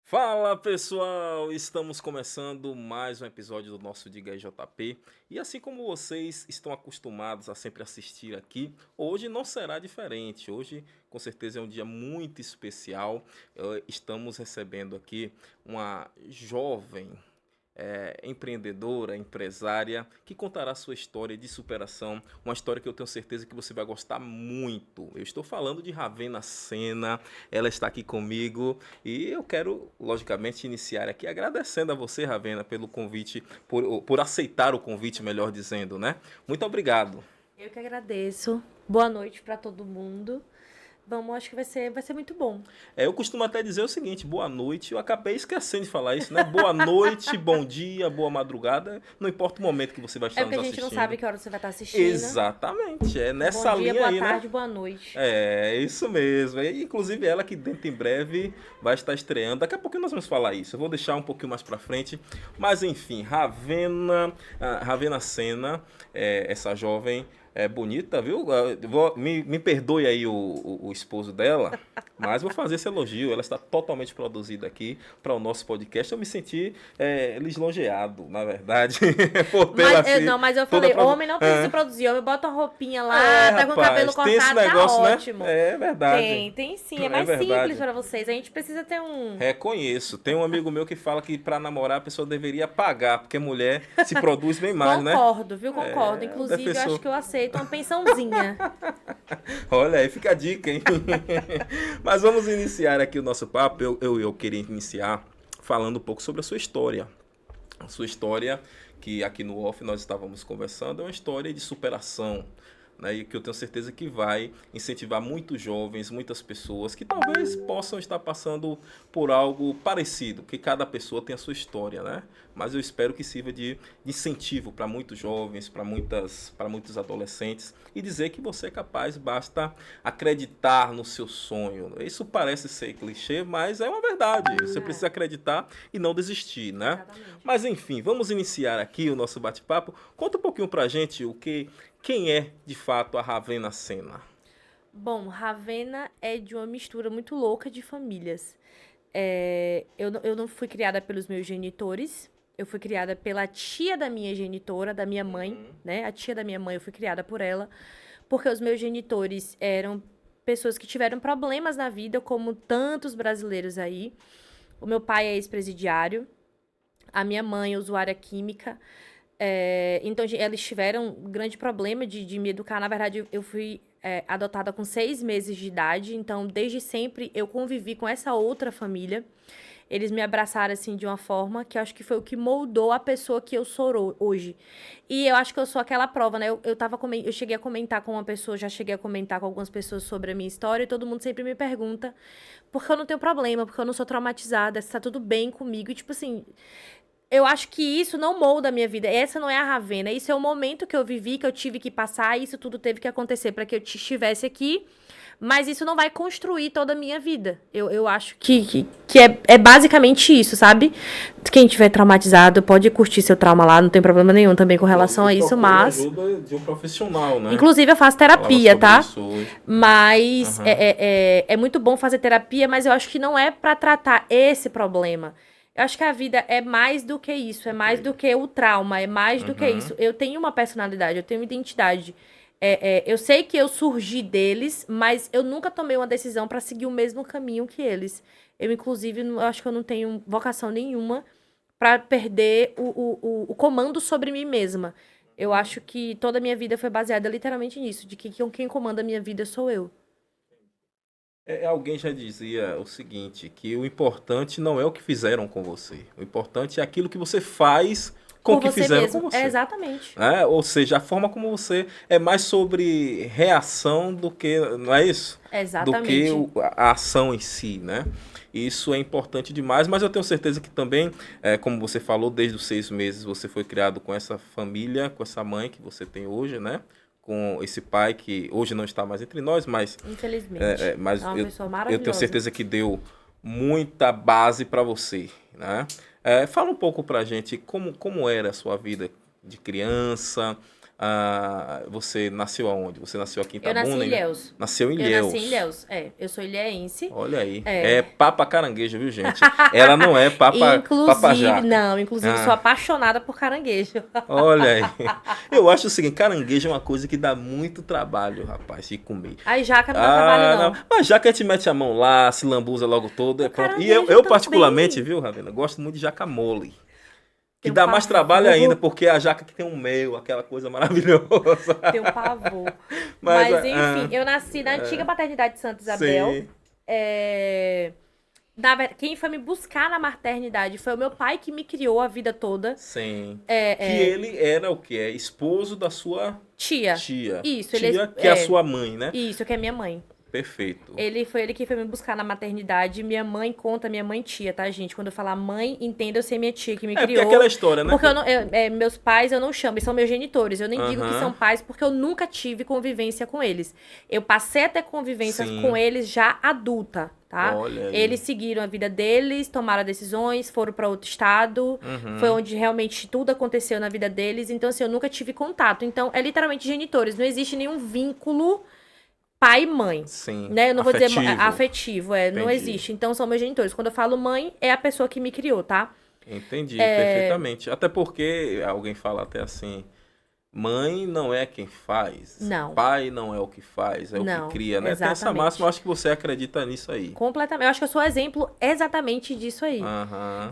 Fala pessoal, estamos começando mais um episódio do nosso Diga aí JP e assim como vocês estão acostumados a sempre assistir aqui, hoje não será diferente. Hoje com certeza é um dia muito especial. Estamos recebendo aqui uma jovem empreendedora, empresária, que contará sua história de superação, uma história que eu tenho certeza que você vai gostar muito. Eu estou falando de Ravena Sena, ela está aqui comigo e eu quero, logicamente, iniciar aqui agradecendo a você, Ravena, pelo convite, por aceitar o convite, melhor dizendo, né? Muito obrigado. Eu que agradeço. Boa noite para todo mundo. Acho que vai ser muito bom. Eu costumo até dizer o seguinte, boa noite, eu acabei esquecendo de falar isso, né? Boa noite, bom dia, boa madrugada, não importa o momento que você vai É estar porque nos a gente não assistindo. sabe que hora você vai estar assistindo. Exatamente, é Bom nessa dia, linha boa aí, né? tarde, boa noite. É, isso mesmo. E, inclusive ela que dentro em breve vai estar estreando. Daqui a pouquinho nós vamos falar isso. Eu vou deixar um pouquinho mais pra frente. Mas enfim, Ravena Sena, essa jovem bonita, viu? Me perdoe aí o esposo dela, mas vou fazer esse elogio. Ela está totalmente produzida aqui para o nosso podcast. Eu me senti lisonjeado, na verdade, por tê-la assim, Mas eu toda falei, homem não precisa se produzir. Homem bota uma roupinha lá, tá com o cabelo rapaz, tem esse cortado, tá negócio, né? ótimo. É verdade. Tem sim. É É mais simples verdade. para vocês. A gente precisa ter um... Reconheço. Tem um amigo meu que fala que para namorar a pessoa deveria pagar, porque mulher se produz bem mais, né? Concordo, viu? Concordo. É, o Inclusive, eu acho defensor. que eu aceito uma pensãozinha. Olha aí, fica a dica, hein? Mas vamos iniciar aqui o nosso papo. Eu queria iniciar falando um pouco sobre a sua história. A sua história, que aqui no off nós estávamos conversando, é uma história de superação, né, e que eu tenho certeza que vai incentivar muitos jovens, muitas pessoas que talvez possam estar passando por algo parecido, que cada pessoa tem a sua história, né? Mas eu espero que sirva de incentivo para muitos jovens, para muitos adolescentes e dizer que você é capaz, basta acreditar no seu sonho. Isso parece ser clichê, mas é uma verdade. Você precisa acreditar e não desistir, né? Exatamente. Mas enfim, vamos iniciar aqui o nosso bate-papo. Conta um pouquinho pra gente quem é de fato a Ravena Sena. Bom, Ravenna é de uma mistura muito louca de famílias. Eu não fui criada pelos meus genitores, eu fui criada pela tia da minha genitora, da minha mãe, né? A tia da minha mãe, eu fui criada por ela, porque os meus genitores eram pessoas que tiveram problemas na vida, como tantos brasileiros aí. O meu pai é ex-presidiário, a minha mãe é usuária química. Então, eles tiveram um grande problema de me educar. Na verdade, eu fui adotada com 6 meses de idade. Então, desde sempre, eu convivi com essa outra família. Eles me abraçaram, assim, de uma forma que eu acho que foi o que moldou a pessoa que eu sou hoje. E eu acho que eu sou aquela prova, né? Eu cheguei a comentar com uma pessoa, já cheguei a comentar com algumas pessoas sobre a minha história, e todo mundo sempre me pergunta por que eu não tenho problema, porque eu não sou traumatizada, se tá tudo bem comigo. E, tipo assim, eu acho que isso não molda a minha vida. Essa não é a Ravena. Isso é o momento que eu vivi, que eu tive que passar. Isso tudo teve que acontecer para que eu estivesse aqui. Mas isso não vai construir toda a minha vida. Eu acho que é basicamente isso, sabe? Quem tiver traumatizado pode curtir seu trauma lá. Não tem problema nenhum também com relação a isso. Procure Mas, ajuda de um profissional, né? inclusive, eu faço Falava terapia, sobre tá? isso hoje. Mas Aham. é muito bom fazer terapia. Mas eu acho que não é para tratar esse problema. Eu acho que a vida é mais do que isso, é mais do que o trauma, é mais do que Uhum. isso. Eu tenho uma personalidade, eu tenho uma identidade. Eu sei que eu surgi deles, mas eu nunca tomei uma decisão para seguir o mesmo caminho que eles. Eu, inclusive, eu acho que eu não tenho vocação nenhuma para perder o comando sobre mim mesma. Eu acho que toda a minha vida foi baseada literalmente nisso, de que quem comanda a minha vida sou eu. Alguém já dizia o seguinte, que o importante não é o que fizeram com você. O importante é aquilo que você faz com o Por que você fizeram com mesmo. você. Exatamente. Né? Ou seja, a forma como você é mais sobre reação do que, não é isso? Do que Exatamente. a ação em si, né? Isso é importante demais, mas eu tenho certeza que também, como você falou, desde os 6 meses você foi criado com essa família, com essa mãe que você tem hoje, né? Com esse pai que hoje não está mais entre nós, Infelizmente. É mas uma pessoa eu tenho maravilhosa. certeza que deu muita base para você, né? Fala um pouco pra gente como era a sua vida de criança, você nasceu aonde? Você nasceu aqui em Eu nasci Itabuna? em Ilhéus. Nasceu em Eu Ilhéus. nasci em Ilhéus, eu sou ilhéense. Olha aí. É. É papa caranguejo, viu, gente? Ela não é papa jaca. Inclusive, sou apaixonada por caranguejo. Olha aí. Eu acho o seguinte, caranguejo é uma coisa que dá muito trabalho, rapaz, de comer. Aí jaca não dá trabalho, não. Mas jaca a gente mete a mão lá, se lambuza logo todo, é pronto. E eu caranguejo particularmente, viu, Ravena, gosto muito de jaca mole. Que Tem um dá mais pavor. trabalho ainda, porque a jaca que tem um mel, aquela coisa maravilhosa. Tenho pavor. Mas, Mas, enfim, eu nasci na antiga maternidade de Santa Isabel. Sim. Quem foi me buscar na maternidade foi o meu pai que me criou a vida toda. Sim. Que ele era o quê? Esposo da sua Tia. Isso, tia, ele que é a sua mãe, né? Isso, que é minha mãe. Perfeito. Foi ele que foi me buscar na maternidade. Minha mãe conta, minha mãe tia, tá, gente? Quando eu falar mãe, entenda eu ser minha tia que me criou. Porque é aquela história, né? Porque meus pais eu não chamo, eles são meus genitores. Eu nem digo que são pais porque eu nunca tive convivência com eles. Eu passei a ter convivência com eles já adulta, tá? Olha aí. Eles seguiram a vida deles, tomaram decisões, foram para outro estado. Foi onde realmente tudo aconteceu na vida deles. Então, assim, eu nunca tive contato. Então, é literalmente genitores. Não existe nenhum vínculo pai e mãe. Sim. Né? Eu não Afetivo. vou dizer afetivo, não existe. Então, são meus genitores. Quando eu falo mãe, é a pessoa que me criou, tá? Entendi, perfeitamente. Até porque alguém fala até assim, mãe não é quem faz. Não. Pai não é o que faz, é o que cria, né? Tem essa máxima, eu acho que você acredita nisso aí. Completamente. Eu acho que eu sou exemplo exatamente disso aí.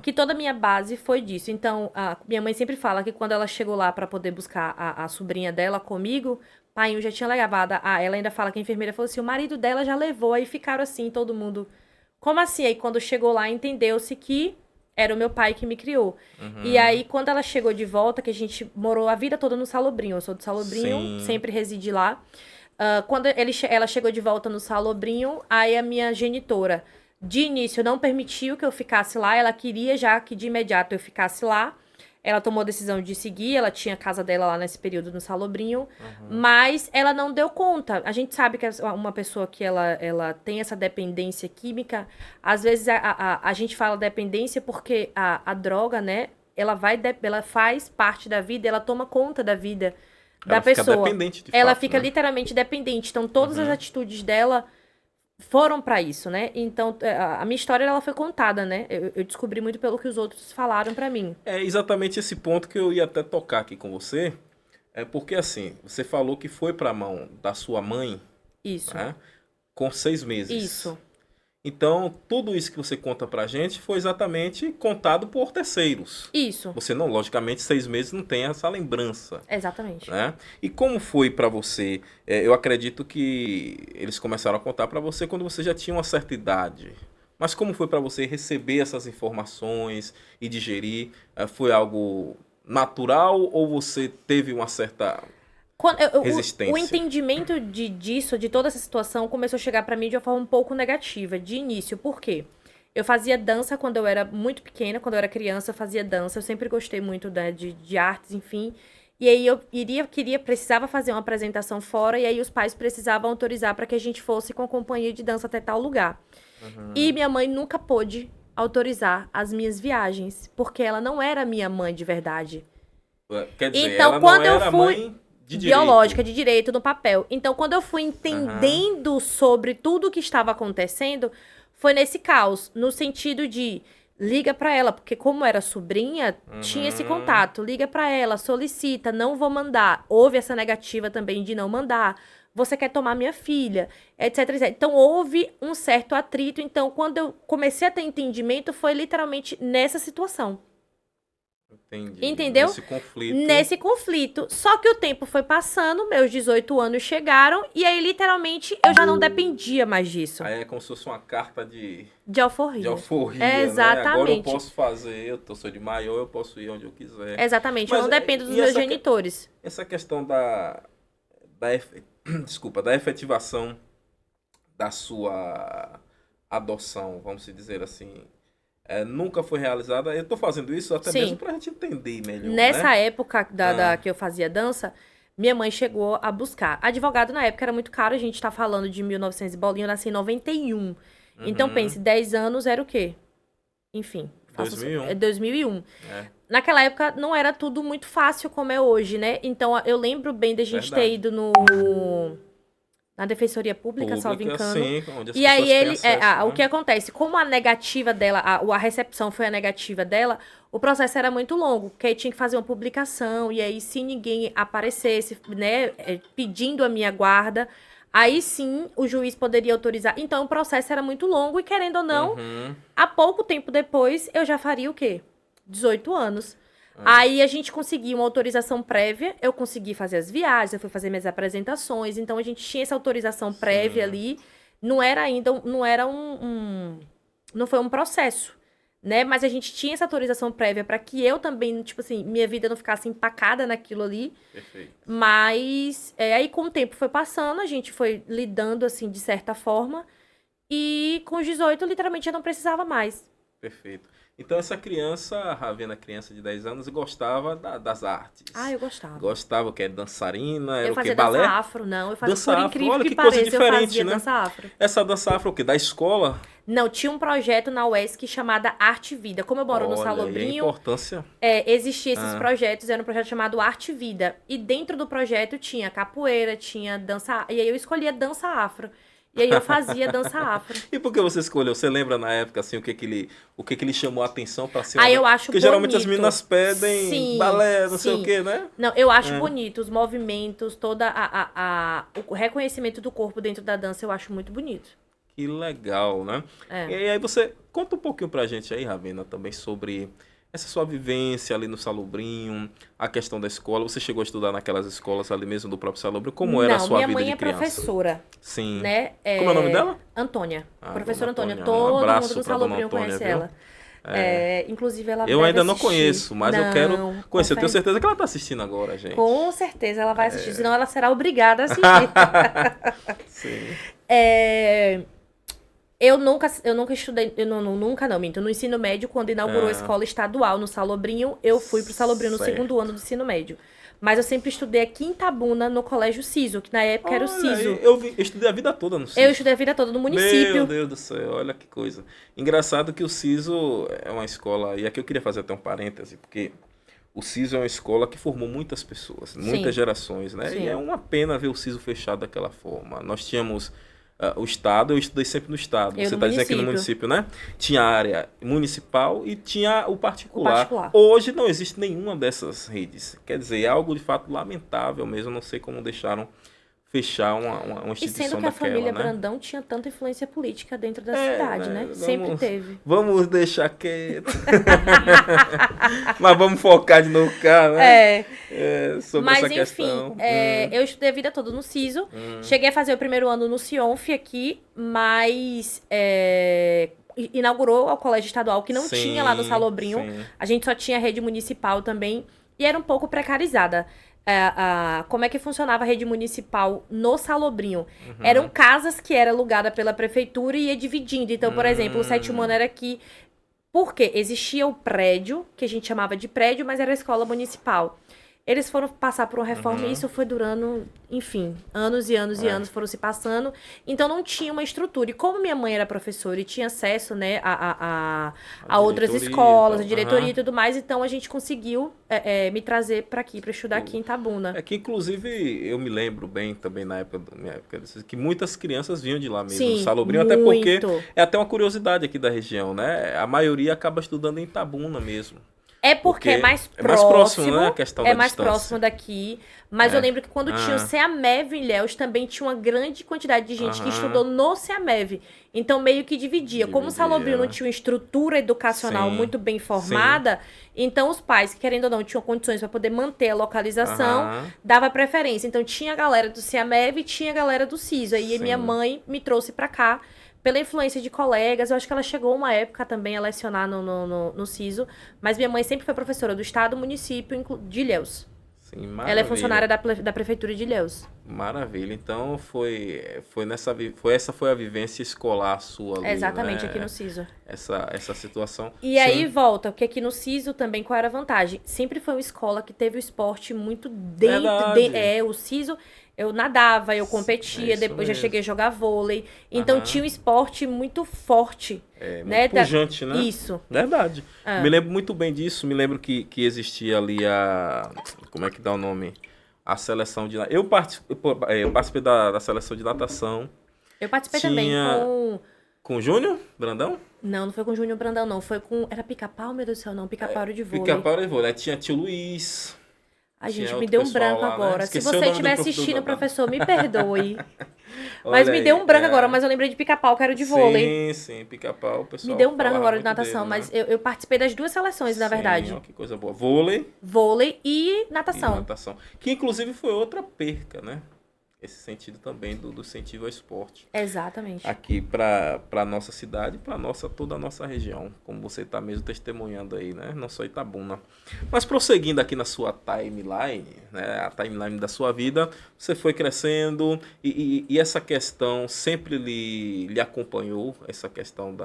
Que toda a minha base foi disso. Então, minha mãe sempre fala que quando ela chegou lá pra poder buscar a sobrinha dela comigo, pai, eu já tinha levado. Ela ainda fala que a enfermeira falou assim, o marido dela já levou. Aí ficaram assim, todo mundo... Como assim? Aí quando chegou lá, entendeu-se que era o meu pai que me criou. E aí, quando ela chegou de volta, que a gente morou a vida toda no Salobrinho. Eu sou do Salobrinho, sempre residi lá. Quando ela chegou de volta no Salobrinho, aí a minha genitora, de início, não permitiu que eu ficasse lá. Ela queria já que de imediato eu ficasse lá. Ela tomou a decisão de seguir, ela tinha a casa dela lá nesse período no Salobrinho, mas ela não deu conta. A gente sabe que uma pessoa que ela tem essa dependência química, às vezes a gente fala dependência porque a droga, né, ela faz parte da vida, ela toma conta da vida da pessoa. Ela fica dependente de Ela fato, fica né? literalmente dependente. Então, todas as atitudes dela foram pra isso, né? Então, a minha história, ela foi contada, né? Eu descobri muito pelo que os outros falaram pra mim. É exatamente esse ponto que eu ia até tocar aqui com você. É porque, assim, você falou que foi pra mão da sua mãe... Isso. Né, com 6 meses. Isso. Então, tudo isso que você conta pra gente foi exatamente contado por terceiros. Isso. Você não, logicamente, 6 meses não tem essa lembrança. Exatamente. Né? E como foi pra você? Eu acredito que eles começaram a contar pra você quando você já tinha uma certa idade. Mas como foi pra você receber essas informações e digerir? Foi algo natural ou você teve uma certa resistência? O entendimento disso, de toda essa situação, começou a chegar pra mim de uma forma um pouco negativa, de início. Por quê? Eu fazia dança quando eu era muito pequena, quando eu era criança, eu fazia dança. Eu sempre gostei muito de artes, enfim. E aí eu precisava fazer uma apresentação fora, e aí os pais precisavam autorizar para que a gente fosse com a companhia de dança até tal lugar. E minha mãe nunca pôde autorizar as minhas viagens, porque ela não era minha mãe de verdade. Quer dizer, então, ela quando não eu era fui mãe de biológica, de direito, no papel. Então, quando eu fui entendendo sobre tudo o que estava acontecendo, foi nesse caos, no sentido de liga pra ela, porque como era sobrinha, tinha esse contato. Liga pra ela, solicita, não vou mandar. Houve essa negativa também de não mandar. Você quer tomar minha filha, etc, etc. Então, houve um certo atrito. Então, quando eu comecei a ter entendimento, foi literalmente nessa situação. Entendi. Entendeu? Nesse conflito. Só que o tempo foi passando, meus 18 anos chegaram, e aí, literalmente, eu já não dependia mais disso. Aí é como se fosse uma carta de alforria. De alforria, exatamente. Né? Agora eu posso fazer, eu sou de maior, eu posso ir onde eu quiser. Exatamente, Mas, eu não dependo dos meus genitores. Essa questão desculpa, da efetivação da sua adoção, vamos dizer assim, nunca foi realizada. Eu tô fazendo isso até mesmo pra gente entender melhor. Nessa época que eu fazia dança, minha mãe chegou a buscar. Advogado na época era muito caro, a gente tá falando de 1900 e bolinha, eu nasci em 91. Então pense, 10 anos era o quê? Enfim. 2001. 2001. naquela época não era tudo muito fácil como é hoje, né? Então eu lembro bem da gente ter Verdade. ido na Defensoria Pública, salvo Pública, engano. sim, onde as E aí pessoas têm acesso, o né? que acontece? Como a negativa dela, a recepção foi a negativa dela, o processo era muito longo, porque aí tinha que fazer uma publicação, e aí se ninguém aparecesse, né, pedindo a minha guarda, aí sim o juiz poderia autorizar. Então o processo era muito longo e, querendo ou não, Uhum. há pouco tempo depois eu já faria o quê? 18 anos. Aí a gente conseguiu uma autorização prévia, eu consegui fazer as viagens, eu fui fazer minhas apresentações, então a gente tinha essa autorização prévia ali, não era ainda, não era não foi um processo, né? Mas a gente tinha essa autorização prévia para que eu também, tipo assim, minha vida não ficasse empacada naquilo ali. Perfeito. Mas aí com o tempo foi passando, a gente foi lidando assim de certa forma, e com os 18 literalmente eu não precisava mais. Perfeito. Então essa criança, a Ravena, criança de 10 anos, gostava das artes. Ah, eu gostava. Gostava o que? Dançarina? Era Eu o quê? fazia Balé? dança afro, não. Eu fazia, Dança por afro, incrível olha que que coisa pareça, eu diferente, fazia né? dança afro. Essa dança afro é o quê? Da escola? Não, tinha um projeto na UESC chamada Arte Vida. Como eu moro no Olha aí a Salobrinho, importância. existiam esses projetos, era um projeto chamado Arte Vida. E dentro do projeto tinha capoeira, tinha dança. E aí eu escolhia dança afro. E aí eu fazia dança afro. E por que você escolheu? Você lembra na época assim o que que ele chamou a atenção para ser uma... Aí eu acho Porque geralmente as bonito. meninas pedem Sim, balé, não sei o sim. quê, né? Não, eu acho bonito os movimentos, toda o reconhecimento do corpo dentro da dança, eu acho muito bonito. Que legal, né? É. E aí você conta um pouquinho pra gente aí, Ravena, também sobre essa sua vivência ali no Salobrinho, a questão da escola. Você chegou a estudar naquelas escolas ali mesmo do próprio Salobrinho? Como era a sua minha vida mãe de é criança? professora, Sim. né? Como é o nome dela? Antônia. Ah, Professora dona Antônia. Antônia. Um Todo abraço mundo do pra dona Salobrinho Antônia, conhece viu? ela. Inclusive, ela Eu deve ainda não assistir. conheço, mas eu quero Não, conhecer. Eu tenho confere. certeza que ela tá assistindo agora, gente. Com certeza ela vai assistir, senão ela será obrigada a assistir. Sim. Eu nunca estudei, nunca não, minto. No ensino médio, quando inaugurou a escola estadual no Salobrinho, eu fui pro Salobrinho no Certo. segundo ano do ensino médio. Mas eu sempre estudei aqui em Itabuna, no Colégio Ciso, que na época era o Olha Ciso. aí, eu estudei a vida toda no CISO. Eu estudei a vida toda no município. Meu Deus do céu, olha que coisa. Engraçado que o CISO é uma escola, e aqui eu queria fazer até um parêntese, porque o CISO é uma escola que formou muitas pessoas, muitas gerações, né? Sim. E é uma pena ver o CISO fechado daquela forma. Nós tínhamos o Estado, eu estudei sempre no Estado. Eu Você no está dizendo aqui no município, né? Tinha a área municipal e tinha o particular. O particular. Hoje não existe nenhuma dessas redes. Quer dizer, é algo de fato lamentável mesmo. Não sei como deixaram fechar uma E instituição sendo que a daquela, família né? Brandão tinha tanta influência política dentro da cidade, né? Vamos- Sempre teve. Vamos deixar quieto. Mas vamos focar de novo cá, né? Sobre Mas essa enfim, questão. eu estudei a vida toda no Ciso. Cheguei a fazer o primeiro ano no Cionf aqui, mas inaugurou o colégio estadual, que não Sim, tinha lá no Salobrinho. sim. A gente só tinha rede municipal também. E era um pouco precarizada. Como é que funcionava a rede municipal no Salobrinho? Eram casas que era alugada pela prefeitura e ia dividindo. Então, por exemplo, o sétimo ano era aqui. Por quê? Existia o prédio, que a gente chamava de prédio, mas era a escola municipal. Eles foram passar por uma reforma e isso foi durando, enfim, anos e anos e anos foram se passando. Então não tinha uma estrutura. E como minha mãe era professora e tinha acesso, né, a outras diretoria, escolas, a então, diretoria e tudo mais, então a gente conseguiu me trazer para aqui, para estudar aqui em Itabuna. É que, inclusive, eu me lembro bem também na época, minha época, que muitas crianças vinham de lá mesmo, Sim, do Salobrinho, até porque muito. é até uma curiosidade aqui da região, né? A maioria acaba estudando em Itabuna mesmo. É porque é mais é mais próximo, né, a questão da mais distância. próximo daqui. Mas eu lembro que quando tinha o CEAMEV em Ilhéus, também tinha uma grande quantidade de gente que estudou no CEAMEV. Então, meio que dividia. Como o Salobrinho não tinha uma estrutura educacional Sim, muito bem formada, então os pais, que querendo ou não, tinham condições para poder manter a localização, dava preferência. Então, tinha a galera do CEAMEV e tinha a galera do CISO. Aí, minha mãe me trouxe para cá. Pela influência de colegas, eu acho que ela chegou uma época também a lecionar no CISO, mas minha mãe sempre foi professora do estado, município de Ilhéus. Sim, maravilha. Ela é funcionária da prefeitura de Ilhéus. Maravilha. Então, essa foi a vivência escolar sua ali, Exatamente, né? aqui no CISO. Essa situação. E aí volta, porque aqui no CISO também, qual era a vantagem? Sempre foi uma escola que teve o esporte muito dentro. Verdade. O CISO, Eu nadava, eu É competia, isso depois já mesmo. cheguei a jogar vôlei. Então Aham. tinha um esporte muito forte, É né? muito pujante, né? Isso. Verdade. Me Ah. lembro muito bem disso. Me lembro que existia ali a. Como é que dá o nome? A seleção de. Eu participei da seleção de natação. Eu participei também Tinha. com. Com o Júnior Brandão? Não, não foi com o Júnior Brandão, não. Foi com. Era pica-pau, meu Deus do céu, não. Pica-pau era de vôlei. Pica-pau e vôlei. Aí tinha tio Luiz. Ai, gente, Tinha me outro deu um pessoal branco lá, né? agora. Se Esqueci o você nome do estiver professor. assistindo, professor, me perdoe. Mas Olha me deu aí. um branco agora, mas eu lembrei de pica-pau, que era de vôlei. Sim, sim. Pica-pau, o Me pessoal deu um branco falava agora de muito dele, natação, né? mas eu participei das duas seleções, na Sim, ó, verdade. que coisa boa. Vôlei Vôlei e e natação. natação. Que inclusive foi outra perca, né? Esse sentido também do incentivo ao esporte. Exatamente. Aqui para nossa cidade, para toda a nossa região, como você está mesmo testemunhando aí, né? Não só Itabuna. Mas prosseguindo aqui na sua timeline, né? A timeline da sua vida, você foi crescendo e essa questão sempre lhe acompanhou, essa questão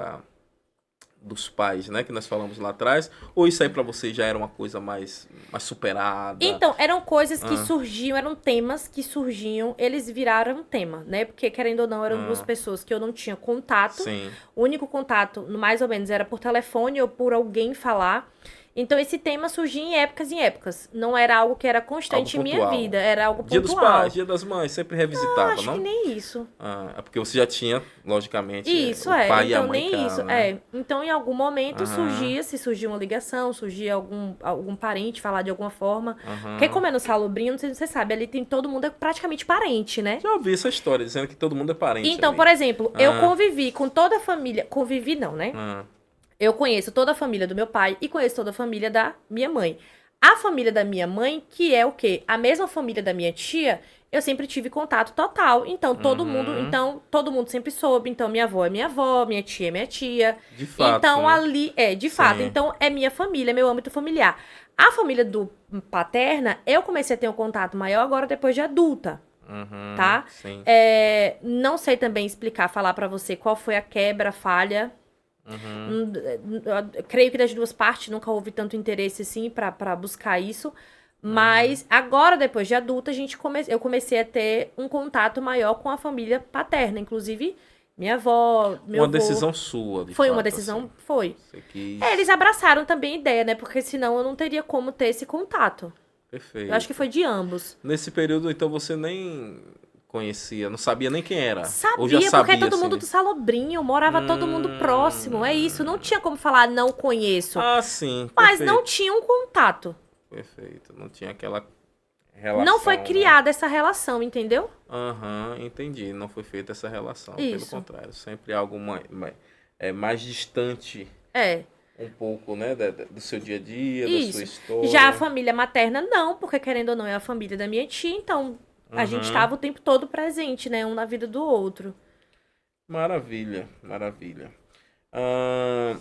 dos pais, né? Que nós falamos lá atrás, ou isso aí para você já era uma coisa mais superada? Então, eram coisas que Ah, surgiam, eram temas que surgiam, eles viraram tema, né? Porque, querendo ou não, eram duas ah, pessoas que eu não tinha contato. sim, O único contato, mais ou menos, era por telefone ou por alguém falar. Então, esse tema surgia em épocas. Não era algo que era algo constante em minha pontual. vida, era algo Dia dos pontual. pais, dia das mães, sempre Não, revisitava, acho que não? nem isso. Ah, é porque você já tinha, logicamente, Isso, o pai e a então mãe nem cá, isso, né? Então, em algum momento Aham, se surgia uma ligação, surgia algum parente falar de alguma forma. Porque aham. como é no Salobrinho, não sei se você sabe, ali tem todo mundo é praticamente parente, né? Já ouvi essa história, dizendo que todo mundo é parente Então, ali. por exemplo, eu Ah, convivi com toda a família, convivi não, né? ah, Eu conheço toda a família do meu pai e conheço toda a família da minha mãe. A família da minha mãe, que é o quê? A mesma família da minha tia, eu sempre tive contato total. uhum. Então todo mundo sempre soube. Então minha avó é minha avó, minha tia é minha tia. De fato, Então né? ali de fato, Sim. então é minha família, meu âmbito familiar. A família do paterna, eu comecei a ter um contato maior agora depois de adulta, Uhum, tá? sim. Não sei também explicar, falar pra você qual foi a quebra, a falha. Uhum, Eu creio que das duas partes nunca houve tanto interesse assim pra buscar isso. Mas agora, depois de adulta, eu comecei a ter um contato maior com a família paterna. Inclusive, minha avó, meu uma avô. decisão sua, de Foi uma fato, decisão? assim. Foi. Você quis. Eles abraçaram também a ideia, né? Porque senão eu não teria como ter esse contato. Eu acho que Perfeito. foi de ambos. Nesse período, então, você nem conhecia, não sabia nem quem era. Ou já Sabia, porque sabia, todo mundo assim. do Salobrinho, morava todo mundo próximo. É isso, não tinha como falar não conheço. Ah, sim, Mas não perfeito. tinha um contato. Perfeito. Não tinha aquela Não foi relação, né? criada essa relação, entendeu? Aham, entendi. Não foi feita essa relação. Pelo Isso. contrário, sempre algo mais distante É, um pouco, né? Do seu dia a dia, da sua isso. história. Já a família materna, não, porque querendo ou não, é a família da minha tia, então a gente Uhum. estava o tempo todo presente, né? Um na vida do outro. Maravilha, maravilha. Ah,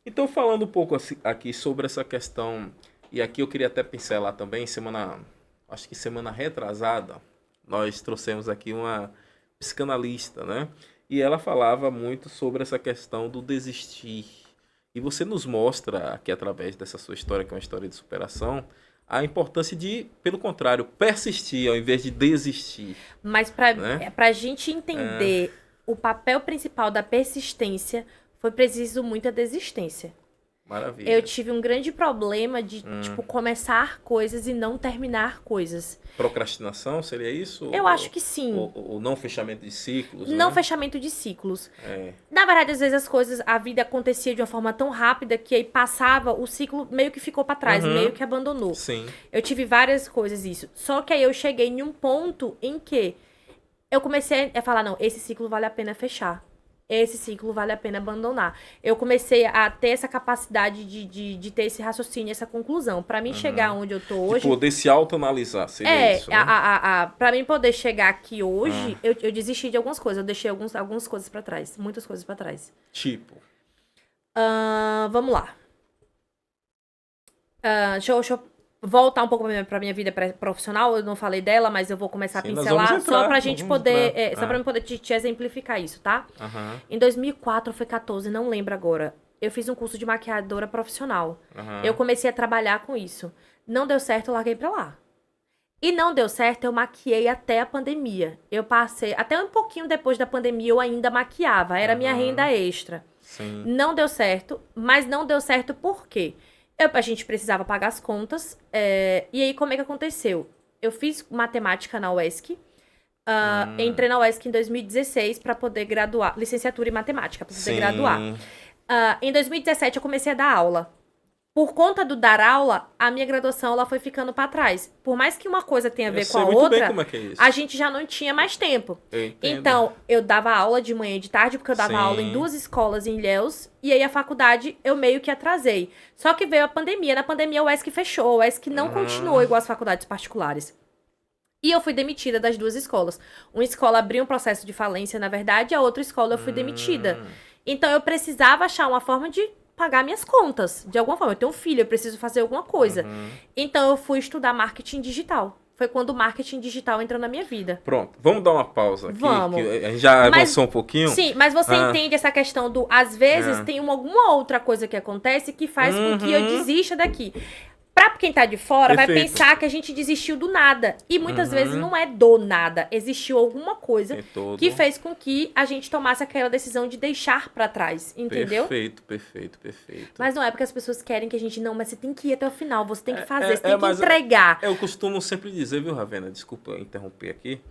então, falando um pouco aqui sobre essa questão, e aqui eu queria até pincelar também, acho que semana retrasada, nós trouxemos aqui uma psicanalista, né? E ela falava muito sobre essa questão do desistir. E você nos mostra aqui através dessa sua história, que é uma história de superação, a importância de, pelo contrário, persistir ao invés de desistir, Mas para né? pra gente entender o papel principal da persistência, foi preciso muita desistência. Maravilha. Eu tive um grande problema de, tipo, começar coisas e não terminar coisas. Procrastinação seria isso? Eu acho que sim. Ou não fechamento de ciclos, Não né? fechamento de ciclos. É. Na verdade, às vezes as coisas, a vida acontecia de uma forma tão rápida que aí passava, o ciclo meio que ficou pra trás, Uhum. meio que abandonou. Sim. Eu tive várias coisas isso. Só que aí eu cheguei em um ponto em que eu comecei a falar, não, esse ciclo vale a pena fechar. Esse ciclo vale a pena abandonar. Eu comecei a ter essa capacidade de ter esse raciocínio, essa conclusão. Pra mim chegar onde eu tô De hoje... poder se autoanalisar, seria isso, né? Pra mim poder chegar aqui hoje, eu desisti de algumas coisas. Eu deixei algumas coisas pra trás. Muitas coisas pra trás. Tipo. Vamos lá. Deixa eu voltar um pouco pra minha vida profissional. Eu não falei dela, mas eu vou começar Sim, a nós pincelar vamos só entrar, pra nós gente vamos poder. entrar. Só pra mim poder te exemplificar isso, tá? Aham, Em 2004 ou foi 14, não lembro agora. Eu fiz um curso de maquiadora profissional. aham. Eu comecei a trabalhar com isso. Não deu certo, eu larguei pra lá. E não deu certo, eu maquiei até a pandemia. Eu passei, até um pouquinho depois da pandemia, eu ainda maquiava. Era minha renda extra. Sim. Não deu certo, mas não deu certo por quê? A gente precisava pagar as contas. E aí, como é que aconteceu? Eu fiz matemática na UESC. Entrei na UESC em 2016 para poder graduar. Licenciatura em matemática, para poder graduar. Em 2017, eu comecei a dar aula. Por conta do dar aula, a minha graduação ela foi ficando para trás. Por mais que uma coisa tenha a ver com a outra, como é que é isso. a gente já não tinha mais tempo. Então, eu dava aula de manhã e de tarde, porque eu dava aula em 2 escolas em Ilhéus, e aí a faculdade eu meio que atrasei. Só que veio a pandemia. Na pandemia, o UESC fechou. O UESC não continuou igual as faculdades particulares. E eu fui demitida das 2 escolas. Uma escola abriu um processo de falência, na verdade, e a outra escola eu fui demitida. Então, eu precisava achar uma forma de pagar minhas contas, de alguma forma. Eu tenho um filho, eu preciso fazer alguma coisa. Então, eu fui estudar marketing digital. Foi quando o marketing digital entrou na minha vida. Pronto, vamos dar uma pausa aqui. Vamos. Que a gente já avançou um pouquinho. Sim, mas você entende essa questão do... Às vezes, tem alguma outra coisa que acontece que faz com que eu desista daqui. Pra quem tá de fora, vai pensar que a gente desistiu do nada. E muitas vezes não é do nada. Existiu alguma coisa que fez com que a gente tomasse aquela decisão de deixar pra trás, entendeu? Perfeito. Mas não é porque as pessoas querem que a gente... Não, mas você tem que ir até o final, você tem que fazer, você tem que entregar. Eu costumo sempre dizer, viu, Ravena? Desculpa interromper aqui.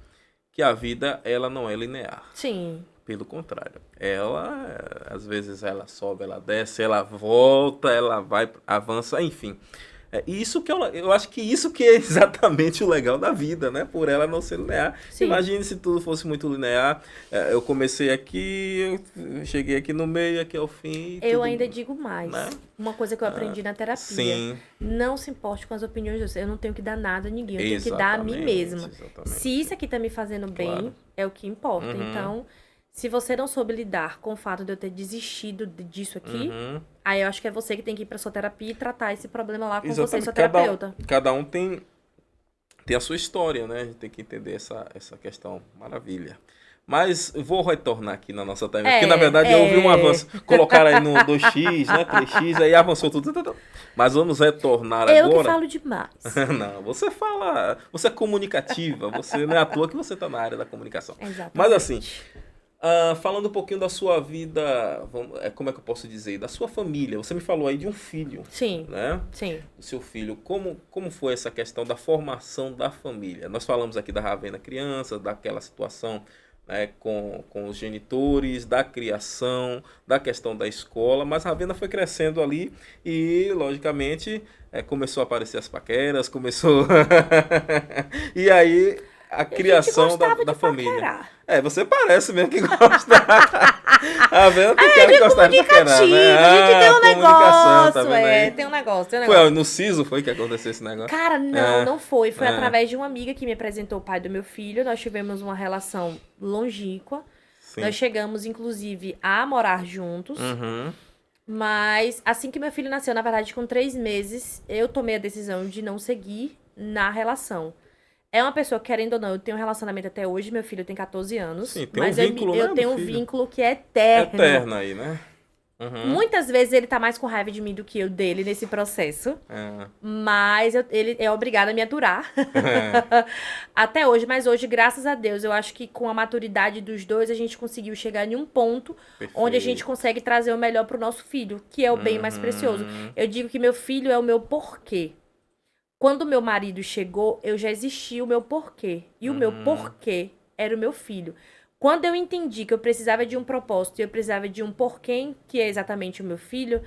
Que a vida, ela não é linear. Sim. Pelo contrário. Ela, às vezes, ela sobe, ela desce, ela volta, ela vai, avança, enfim... Isso que eu acho que isso que é exatamente o legal da vida, né? Por ela não ser linear. Sim. Imagine se tudo fosse muito linear. Eu comecei aqui, eu cheguei aqui no meio, aqui ao fim. Eu ainda digo mais. Né? Uma coisa que eu aprendi na terapia. Sim. Não se importe com as opiniões de você. Eu não tenho que dar nada a ninguém. Eu tenho que dar a mim mesma. Se isso aqui tá me fazendo bem, é o que importa. Então... Se você não soube lidar com o fato de eu ter desistido disso aqui, aí eu acho que é você que tem que ir pra sua terapia e tratar esse problema lá com você e sua terapeuta. Cada um tem a sua história, né? A gente tem que entender essa questão. Maravilha. Mas eu vou retornar aqui na nossa timeline, porque na verdade eu ouvi um avanço. Colocaram aí no 2x, né? 3x, aí avançou tudo. Mas vamos retornar agora. Eu que falo demais. Não, você fala... Você é comunicativa. Você não é à toa que você tá na área da comunicação. Exatamente. Mas assim... falando um pouquinho da sua vida, como é que eu posso dizer? Da sua família. Você me falou aí de um filho. Sim. Né? Sim. Do seu filho. Como foi essa questão da formação da família? Nós falamos aqui da Ravena criança, daquela situação, né, com os genitores, da criação, da questão da escola, mas a Ravena foi crescendo ali e, logicamente, começou a aparecer as paqueras, começou... E aí... A criação da família. Você parece mesmo que gosta. A vendo que quer gostar de paquerar, né? A gente tem um negócio, tem um negócio. Foi no SISU foi que aconteceu esse negócio? Cara, não foi. Foi através de uma amiga que me apresentou o pai do meu filho. Nós tivemos uma relação longínqua. Sim. Nós chegamos, inclusive, a morar juntos. Mas assim que meu filho nasceu, na verdade, com 3 meses, eu tomei a decisão de não seguir na relação. É uma pessoa, querendo ou não, eu tenho um relacionamento até hoje, meu filho tem 14 anos. Sim, tem mas um vínculo, eu tenho um vínculo que é eterno. Eterno aí, né? Muitas vezes ele tá mais com raiva de mim do que eu dele nesse processo. Mas ele é obrigado a me aturar. Até hoje, mas hoje, graças a Deus, eu acho que com a maturidade dos dois, a gente conseguiu chegar em um ponto onde a gente consegue trazer o melhor pro nosso filho, que é o bem mais precioso. Eu digo que meu filho é o meu porquê. Quando meu marido chegou, eu já existia o meu porquê. E o meu porquê era o meu filho. Quando eu entendi que eu precisava de um propósito e eu precisava de um porquê, que é exatamente o meu filho,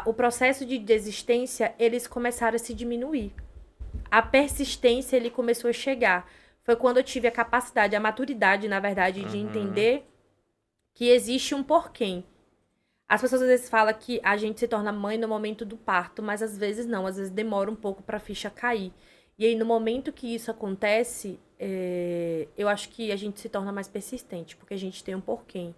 o processo de desistência, eles começaram a se diminuir. A persistência, ele começou a chegar. Foi quando eu tive a capacidade, a maturidade, na verdade, de entender que existe um porquê. As pessoas às vezes falam que a gente se torna mãe no momento do parto, mas às vezes não, às vezes demora um pouco para a ficha cair. E aí no momento que isso acontece, eu acho que a gente se torna mais persistente, porque a gente tem um porquê.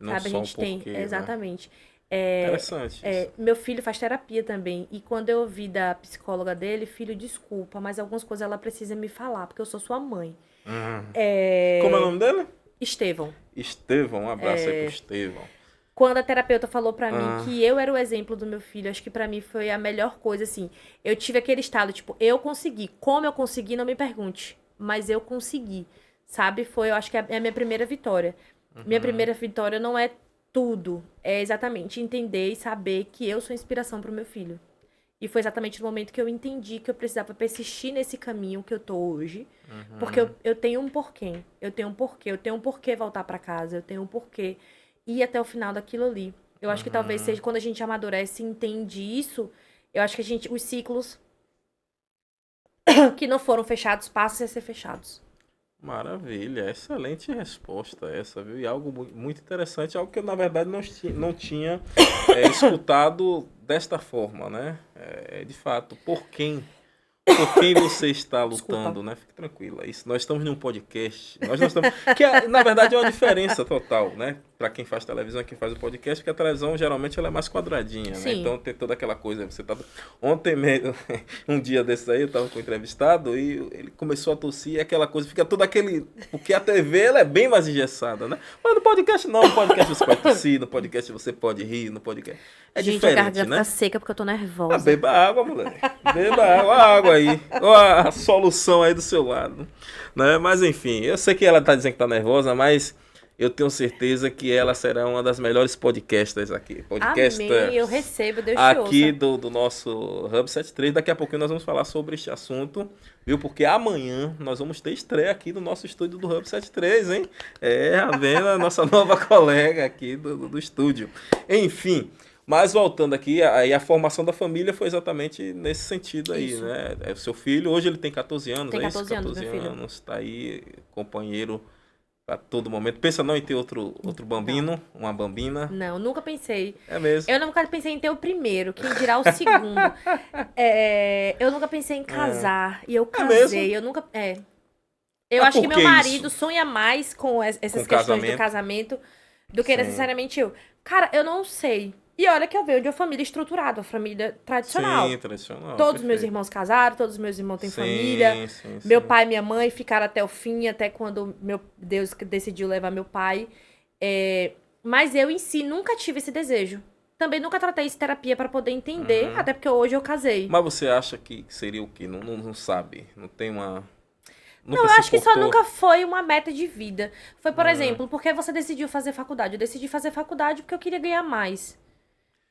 Não sabe? Só a gente um porquê, tem, exatamente. Interessante. Meu filho faz terapia também, e quando eu ouvi da psicóloga dele, filho, desculpa, mas algumas coisas ela precisa me falar, porque eu sou sua mãe. Como é o nome dele? Estevão. Estevão, um abraço aí pro Estevão. Quando a terapeuta falou pra mim que eu era o exemplo do meu filho, acho que pra mim foi a melhor coisa, assim. Eu tive aquele estado, tipo, eu consegui. Como eu consegui, não me pergunte. Mas eu consegui, sabe? Foi, eu acho que é a minha primeira vitória. Minha primeira vitória não é tudo. É exatamente entender e saber que eu sou inspiração pro meu filho. E foi exatamente no momento que eu entendi que eu precisava persistir nesse caminho que eu tô hoje. Porque eu tenho um porquê. Eu tenho um porquê voltar pra casa. Eu tenho um porquê ir até o final daquilo ali. Eu acho que talvez seja quando a gente amadurece e entende isso, eu acho que os ciclos que não foram fechados passam a ser fechados. Maravilha, excelente resposta essa, viu? E algo muito interessante, algo que eu, na verdade, não tinha escutado desta forma, né? De fato, por quem você está lutando, né? Fique tranquila. Isso, nós estamos num podcast. Nós não estamos, na verdade, é uma diferença total, né? Para quem faz televisão e quem faz o podcast, porque a televisão geralmente ela é mais quadradinha, né? Então tem toda aquela coisa. Você tá ontem mesmo, um dia desses aí, eu estava com um entrevistado e ele começou a tossir e aquela coisa fica todo aquele, porque a TV ela é bem mais engessada, né? Mas no podcast não, no podcast você pode tossir, no podcast você pode rir, no podcast é gente, diferente, a garganta né? tá seca porque eu tô nervosa. Beba água, moleque. Beba água, a água aí. Olha a solução aí do seu lado. Né? Mas enfim, eu sei que ela tá dizendo que tá nervosa, mas eu tenho certeza que ela será uma das melhores podcasters aqui. Amém, eu recebo, Deus te aqui ouça. do nosso Hub 73. Daqui a pouquinho nós vamos falar sobre este assunto, viu? Porque amanhã nós vamos ter estreia aqui no nosso estúdio do Hub 73, hein? A Vena, a nossa nova colega aqui do estúdio. Enfim... Mas voltando aqui, aí a formação da família foi exatamente nesse sentido aí, Isso. né? É o seu filho, hoje ele tem 14 anos, Tem é isso? 14 anos, meu filho. Tá aí, companheiro a todo momento. Pensa não em ter outro bambino, uma bambina? Não, nunca pensei. É mesmo. Eu nunca pensei em ter o primeiro, quem dirá o segundo. Eu nunca pensei em casar, e eu casei, eu nunca... Eu Mas acho que por meu que marido isso? sonha mais com essas Com questões casamento? do casamento do que Sim. necessariamente eu. Cara, eu não sei. E olha que eu venho de uma família estruturada, uma família tradicional. Sim, tradicional. Todos os meus perfeito. irmãos casaram, todos os meus irmãos têm Sim, família. sim, Meu sim. pai e minha mãe ficaram até o fim, até quando meu Deus decidiu levar meu pai. Mas eu em si nunca tive esse desejo. Também nunca tratei isso em terapia pra poder entender, até porque hoje eu casei. Mas você acha que seria o quê? Não sabe? Não tem uma... Não, eu se acho que só importou? nunca foi uma meta de vida. Foi, por exemplo, porque você decidiu fazer faculdade. Eu decidi fazer faculdade porque eu queria ganhar mais.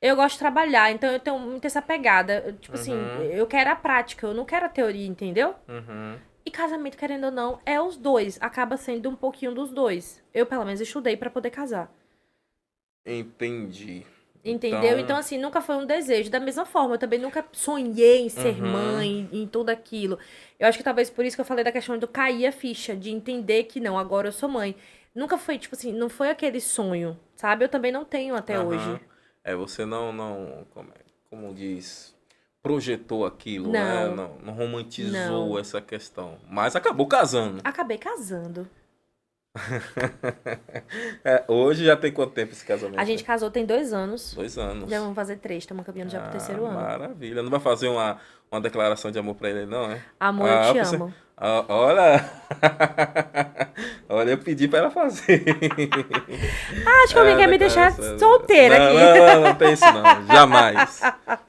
Eu gosto de trabalhar, então eu tenho muito essa pegada. Tipo assim, eu quero a prática, eu não quero a teoria, entendeu? E casamento, querendo ou não, é os dois. Acaba sendo um pouquinho dos dois. Eu, pelo menos, estudei pra poder casar. Entendi. Entendeu? Então, assim, nunca foi um desejo. Da mesma forma, eu também nunca sonhei em ser mãe, em tudo aquilo. Eu acho que talvez por isso que eu falei da questão do cair a ficha, de entender que não, agora eu sou mãe. Nunca foi, tipo assim, não foi aquele sonho, sabe? Eu também não tenho até hoje. Você não como diz, projetou aquilo, Não. né? Não romantizou Não. essa questão. Mas acabou casando. Acabei casando. Hoje já tem quanto tempo esse casamento? A gente casou tem 2 anos. 2 anos. Já vamos fazer 3, estamos caminhando já pro 3º ano. Maravilha. Não vai fazer uma declaração de amor pra ele, não, é? Amor, eu te amo. Olha. Olha, eu pedi pra ela fazer. Acho que alguém quer me deixar solteira aqui. Não tem isso não. Jamais.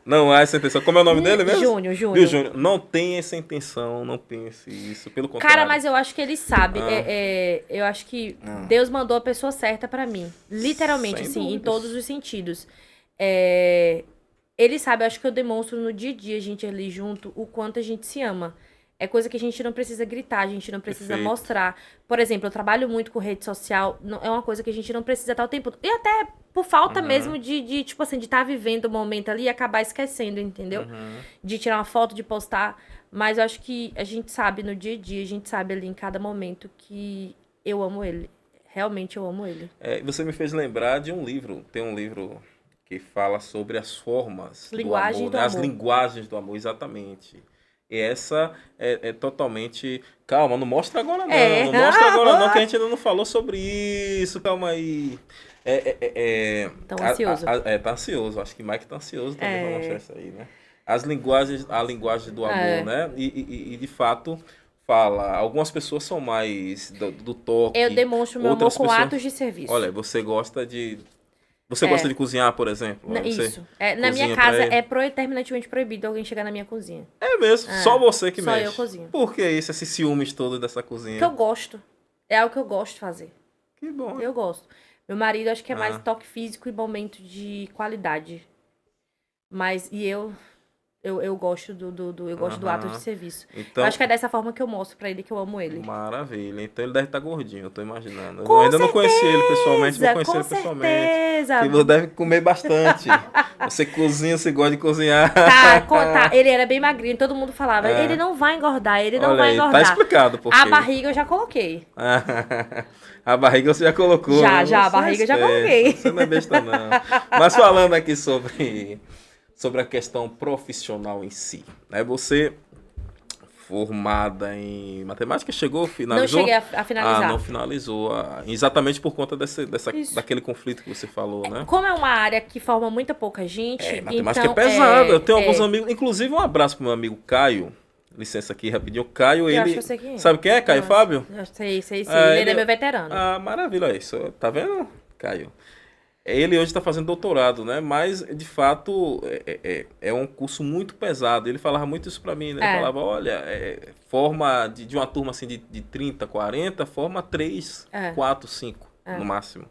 Não há essa intenção. Como é o nome dele mesmo? Júnior. Viu, Júnior? Não tem essa intenção, não pense isso. Pelo contrário. Cara, mas eu acho que ele sabe. Eu acho que Deus mandou a pessoa certa pra mim. Literalmente, Sem assim, em dúvidas. todos os sentidos. Ele sabe, eu acho que eu demonstro no dia a dia, a gente ali junto, o quanto a gente se ama. É coisa que a gente não precisa gritar, a gente não precisa Perfeito. mostrar. Por exemplo, eu trabalho muito com rede social, é uma coisa que a gente não precisa estar o tempo todo. E até por falta mesmo de tipo assim, de estar vivendo o momento ali e acabar esquecendo, entendeu? De tirar uma foto, de postar. Mas eu acho que a gente sabe no dia a dia, a gente sabe ali em cada momento que eu amo ele. Realmente eu amo ele. Você me fez lembrar de um livro. Tem um livro que fala sobre as formas Linguagem do amor, do né? As amor. linguagens do amor, exatamente. E essa é totalmente... Calma, não mostra agora não. Não mostra agora não, que a gente ainda não falou sobre isso. Calma aí. Tão ansioso. Tá ansioso. Acho que Mike tá ansioso também pra mostrar isso aí, né? A linguagem do amor, né? E de fato... Fala, algumas pessoas são mais do toque. Eu demonstro meu amor outras com pessoas- atos de serviço. Olha, você gosta de Você gosta de cozinhar, por exemplo? Você Isso. Na minha cozinha pra casa ele? é terminantemente proibido alguém chegar na minha cozinha. É mesmo, só você que só mexe. eu cozinho. Por que isso, esses ciúmes todos dessa cozinha? Porque eu gosto. É algo que eu gosto de fazer. Que bom. Eu gosto. Meu marido acho que é mais toque físico e momento de qualidade. Mas, e eu gosto eu gosto do ato de serviço. Então, Eu acho que é dessa forma que eu mostro pra ele que eu amo ele. maravilha. Então ele deve estar gordinho, eu tô imaginando. Com Eu ainda não conheci ele pessoalmente, vou certeza, conhecer com ele pessoalmente. certeza. Que você deve comer bastante. Você cozinha, você gosta de cozinhar. Tá. Ele era bem magrinho, todo mundo falava, ele não vai engordar, ele não Olha vai aí, engordar. tá explicado por quê. A barriga eu já coloquei. A barriga você já colocou. Já, Você a barriga eu já esperto, coloquei. Você não é besta, não. Mas falando aqui sobre a questão profissional em si, né? Você formada em matemática, finalizou? Não cheguei a finalizar. Não finalizou. Exatamente por conta daquele conflito que você falou, né? Como é uma área que forma muita pouca gente, Matemática então, é pesada. Eu tenho alguns amigos, inclusive um abraço pro meu amigo Caio. Licença aqui rapidinho. Caio, acho ele. que eu sei quem é. Sabe quem é? Caio Fábio? Eu sei. Ele é meu veterano. Maravilha, isso. Tá vendo, Caio? Ele hoje está fazendo doutorado, né? Mas, de fato, é um curso muito pesado. Ele falava muito isso para mim, né? Ele falava, olha, forma de uma turma assim de 30, 40, forma 3, 4, 5, no máximo,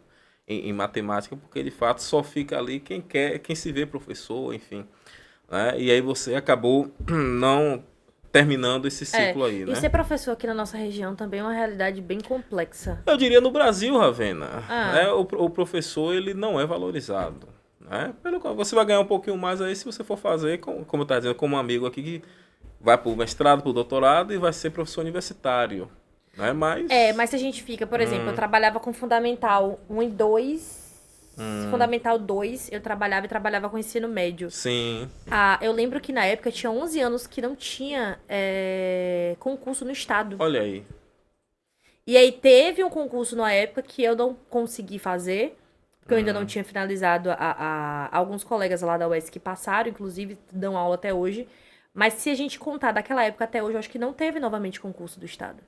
em matemática, porque, de fato, só fica ali quem se vê professor, enfim. Né? E aí você acabou não terminando esse ciclo aí, né? E ser professor aqui na nossa região também é uma realidade bem complexa. Eu diria no Brasil, Ravena, né? O professor ele não é valorizado. Né? Você vai ganhar um pouquinho mais aí se você for fazer, como eu estava dizendo, como um amigo aqui que vai para o mestrado, para o doutorado e vai ser professor universitário. Né? Mas se a gente fica, por exemplo, eu trabalhava com Fundamental 1 e 2... Fundamental 2, eu trabalhava com ensino médio. Sim. Eu lembro que na época tinha 11 anos que não tinha concurso no estado. Olha aí. E aí teve um concurso na época que eu não consegui fazer, porque eu ainda não tinha finalizado. Alguns colegas lá da UES que passaram, inclusive dão aula até hoje. Mas se a gente contar daquela época até hoje, eu acho que não teve novamente concurso do estado.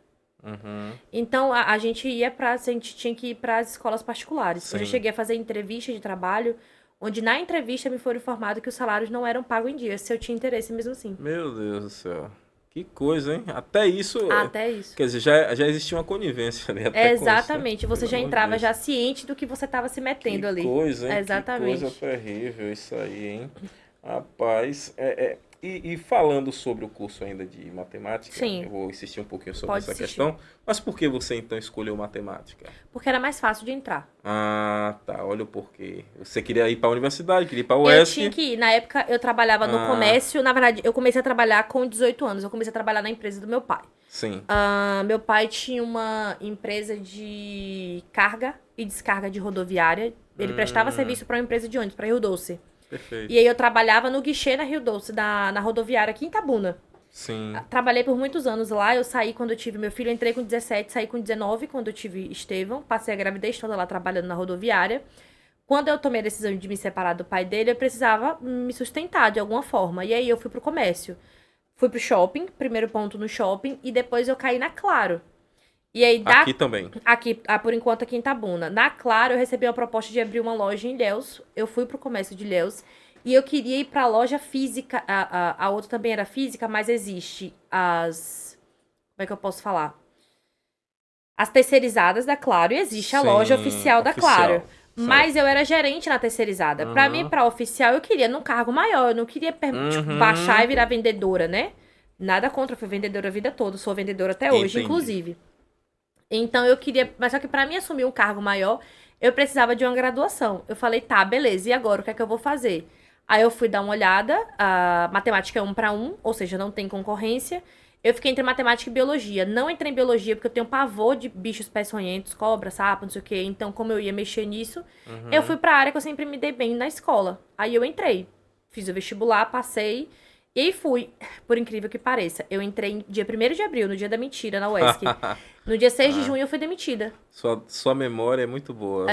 Então, a gente tinha que ir para as escolas particulares. Sim. Eu já cheguei a fazer entrevista de trabalho, onde na entrevista me foi informado que os salários não eram pagos em dia, se eu tinha interesse mesmo assim. Meu Deus do céu. Que coisa, hein? Até isso. Até isso. Quer dizer, já existia uma conivência ali. Exatamente. Com isso, você já entrava já ciente do que você estava se metendo ali. Que coisa, hein? Exatamente. Que coisa terrível isso aí, hein? Rapaz, E falando sobre o curso ainda de matemática, Sim. eu vou insistir um pouquinho sobre essa insistir. questão. Mas por que você então escolheu matemática? Porque era mais fácil de entrar. Tá. Olha o porquê. Você queria ir para a universidade, queria ir para a UESC. Eu tinha que ir. Na época, eu trabalhava no comércio. Na verdade, eu comecei a trabalhar com 18 anos. Eu comecei a trabalhar na empresa do meu pai. Sim. Meu pai tinha uma empresa de carga e descarga de rodoviária. Ele prestava serviço para uma empresa de ônibus, para Rio Doce. Perfeito. E aí eu trabalhava no guichê na Rio Doce, na rodoviária aqui em Itabuna. Sim. Trabalhei por muitos anos lá. Eu saí quando eu tive meu filho. Eu entrei com 17, saí com 19 quando eu tive Estevão. Passei a gravidez toda lá trabalhando na rodoviária. Quando eu tomei a decisão de me separar do pai dele, eu precisava me sustentar de alguma forma. E aí eu fui pro comércio. Fui pro shopping, primeiro ponto no shopping. E depois eu caí na Claro. E aí, Aqui também? Aqui, por enquanto, aqui em Itabuna. Na Claro, eu recebi uma proposta de abrir uma loja em Ilhéus. Eu fui pro comércio de Ilhéus. E eu queria ir pra loja física. A outra também era física, mas existe as... Como é que eu posso falar? As terceirizadas da Claro e existe a loja oficial da Claro. Mas eu era gerente na terceirizada. Pra mim, pra oficial, eu queria num cargo maior. Eu não queria baixar e virar vendedora, né? Nada contra, eu fui vendedora a vida toda. Sou vendedora até hoje, inclusive. Então, eu queria... Mas só que pra mim assumir um cargo maior, eu precisava de uma graduação. Eu falei, tá, beleza. E agora, o que é que eu vou fazer? Aí eu fui dar uma olhada. A matemática é 1 para 1, ou seja, não tem concorrência. Eu fiquei entre matemática e biologia. Não entrei em biologia porque eu tenho pavor de bichos peçonhentos, cobra, sapo, não sei o quê. Então, como eu ia mexer nisso, eu fui pra área que eu sempre me dei bem na escola. Aí eu entrei. Fiz o vestibular, passei... E aí fui, por incrível que pareça. Eu entrei no dia 1º de abril, no dia da mentira, na UESC. No dia 6 de junho eu fui demitida. Sua memória é muito boa.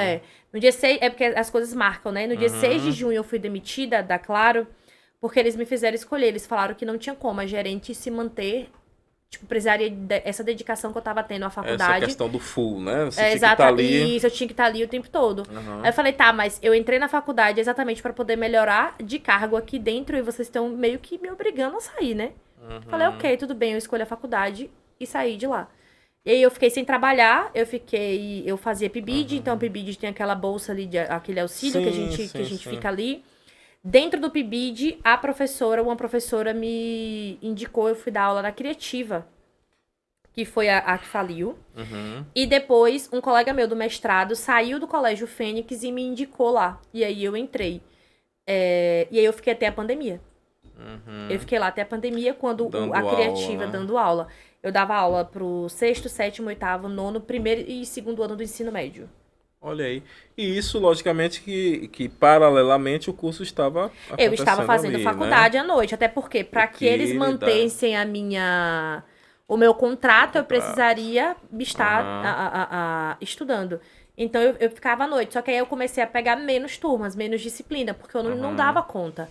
No dia 6, porque as coisas marcam, né? No dia 6 de junho eu fui demitida da Claro, porque eles me fizeram escolher. Eles falaram que não tinha como a gerente se manter tipo, precisaria dessa dedicação que eu tava tendo à faculdade. Essa questão do full, né? Você É, tinha que estar ali. Isso, eu tinha que estar ali o tempo todo. Uhum. Aí eu falei, tá, mas eu entrei na faculdade exatamente pra poder melhorar de cargo aqui dentro e vocês estão meio que me obrigando a sair, né? Falei, ok, tudo bem, eu escolhi a faculdade e saí de lá. E aí eu fiquei sem trabalhar, eu fazia PIBID, então o PIBID tem aquela bolsa ali, aquele auxílio que a gente sim. fica ali. Dentro do PIBID, uma professora me indicou, eu fui dar aula na Criativa, que foi a que faliu. E depois, um colega meu do mestrado saiu do Colégio Fênix e me indicou lá. E aí eu entrei. E aí eu fiquei até a pandemia. Eu fiquei lá até a pandemia, quando a Criativa aula, né? dando aula. Eu dava aula pro 6º, 7º, 8º, 9º, primeiro e segundo ano do ensino médio. Olha aí. E isso, logicamente, que paralelamente o curso estava acontecendo. Eu estava fazendo ali, faculdade né? à noite, até porque, para que eles Porque mantessem o meu contrato, eu precisaria Aham. estar estudando. Então eu ficava à noite. Só que aí eu comecei a pegar menos turmas, menos disciplina, porque eu não dava conta.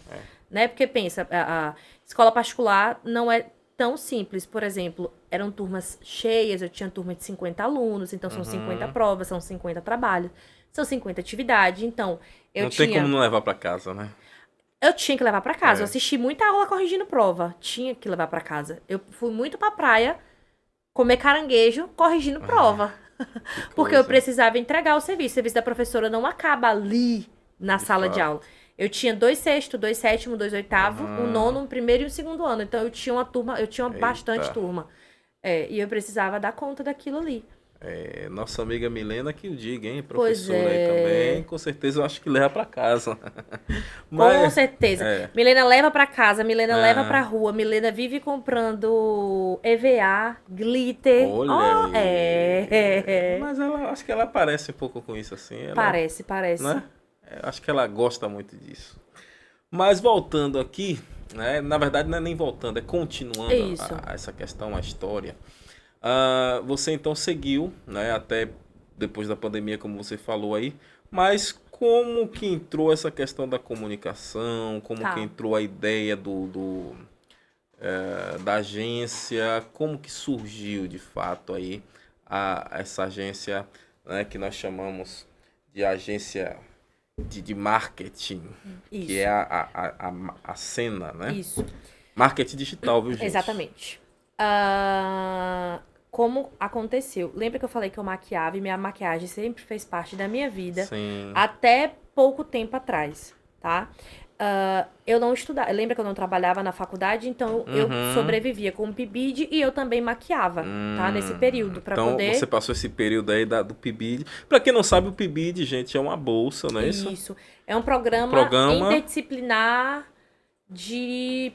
Né? Porque pensa, a escola particular não é tão simples. Por exemplo, eram turmas cheias, eu tinha turma de 50 alunos, então são 50 provas, são 50 trabalhos, são 50 atividades. Então, Não tem como não levar para casa, né? eu tinha que levar pra casa. Eu assisti muita aula corrigindo prova. Tinha que levar pra casa. Eu fui muito pra praia comer caranguejo corrigindo prova. Porque eu precisava entregar o serviço. O serviço da professora não acaba ali na sala de aula. Eu tinha 2 sexto, 2 sétimo, 2 oitavo, um nono, um primeiro e um segundo ano. Então eu tinha bastante turma. E eu precisava dar conta daquilo ali. Nossa amiga Milena que o diga, hein? Pois Professora aí também. Com certeza eu acho que leva para casa. Com certeza. Milena leva pra casa, Milena leva pra rua, Milena vive comprando EVA, glitter. Olha aí. Mas ela, acho que ela parece um pouco com isso assim. Ela, Parece. né? Acho que ela gosta muito disso. Mas voltando aqui, né? Na verdade não é nem voltando, é continuando essa questão, a história. Você então seguiu, né? Até depois da pandemia, como você falou aí. Mas como que entrou essa questão da comunicação? Como que entrou a ideia da agência? Como que surgiu de fato aí essa agência, né, que nós chamamos de agência de marketing, Isso. que é a cena, né? Isso. Marketing digital, viu, gente? Exatamente. Como aconteceu? Lembra que eu falei que eu maquiava e minha maquiagem sempre fez parte da minha vida? Sim. Até pouco tempo atrás, tá? Eu não estudava. Lembra que eu não trabalhava na faculdade? Então eu sobrevivia com o PIBID e eu também maquiava, tá? Nesse período, pra então, poder... você passou esse período aí do PIBID. Pra quem não sabe, o PIBID, gente, é uma bolsa, não é isso? Isso. É um programa interdisciplinar de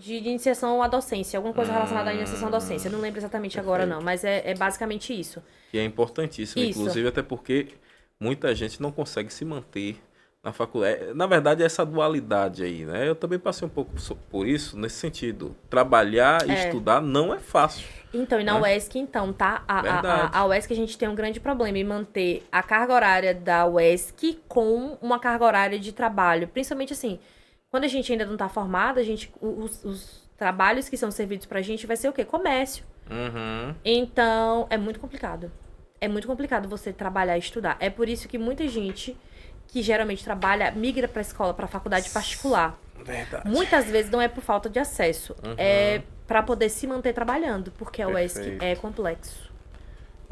iniciação à docência. Alguma coisa relacionada à iniciação à docência. Eu não lembro exatamente agora, não. Mas é basicamente isso. Que é importantíssimo, Isso. inclusive, até porque muita gente não consegue se manter na faculdade. Na verdade, essa dualidade aí, né? Eu também passei um pouco por isso, nesse sentido. Trabalhar e estudar não é fácil. Então, e na UESC, então, tá? A UESC, a gente tem um grande problema em manter a carga horária da UESC com uma carga horária de trabalho. Principalmente, assim, quando a gente ainda não tá formado, os trabalhos que são servidos pra gente vai ser o quê? Comércio. Então, é muito complicado. É muito complicado você trabalhar e estudar. É por isso que muita gente que geralmente trabalha migra pra escola, pra faculdade particular. Verdade. Muitas vezes não é por falta de acesso. É pra poder se manter trabalhando, porque a UESC é complexo.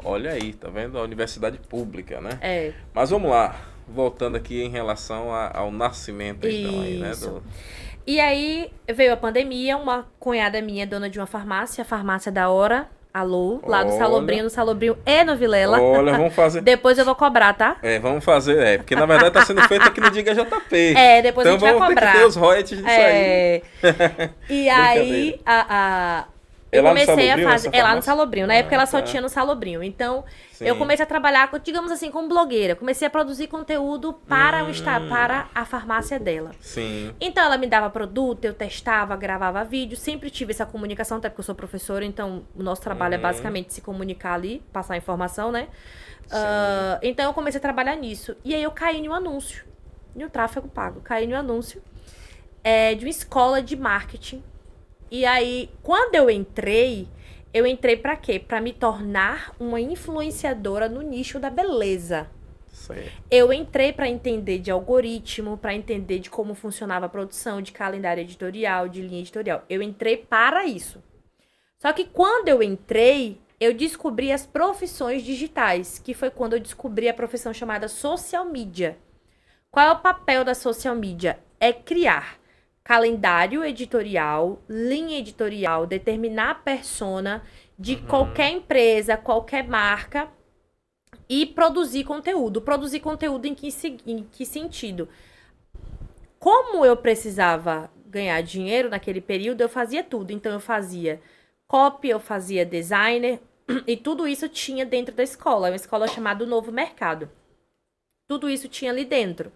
Olha aí, tá vendo? A universidade pública, né? É. Mas vamos lá, voltando aqui em relação ao nascimento, então, aí, né? E aí veio a pandemia, uma cunhada minha, dona de uma farmácia, a Farmácia da Hora, alô, lá do Salobrinho, no Salobrinho e no Vilela. Olha, vamos fazer... Depois eu vou cobrar, tá? Vamos fazer, porque na verdade tá sendo feito aqui no Diga JP. Depois então a gente vai cobrar. Então vamos ter que ter os royalties disso aí. E aí, eu comecei a fazer... lá no Salobrinho. Na época ela só tinha no Salobrinho. Então, eu comecei a trabalhar, digamos assim, como blogueira. Comecei a produzir conteúdo para para a farmácia dela. Sim. Então, ela me dava produto, eu testava, gravava vídeo. Sempre tive essa comunicação, até porque eu sou professora. Então, o nosso trabalho é basicamente se comunicar ali, passar informação, né? Então, eu comecei a trabalhar nisso. E aí, eu caí em um anúncio. No tráfego pago. Caí em um anúncio de uma escola de marketing E aí, quando eu entrei pra quê? Pra me tornar uma influenciadora no nicho da beleza. Certo. Eu entrei pra entender de algoritmo, pra entender de como funcionava a produção, de calendário editorial, de linha editorial. Eu entrei para isso. Só que quando eu entrei, eu descobri as profissões digitais, que foi quando eu descobri a profissão chamada social media. Qual é o papel da social media? É criar calendário editorial, linha editorial, determinar a persona de qualquer empresa, qualquer marca e produzir conteúdo. Produzir conteúdo em que sentido? Como eu precisava ganhar dinheiro naquele período, eu fazia tudo. Então, eu fazia copy, eu fazia designer, e tudo isso tinha dentro da escola. É uma escola chamada Novo Mercado. Tudo isso tinha ali dentro.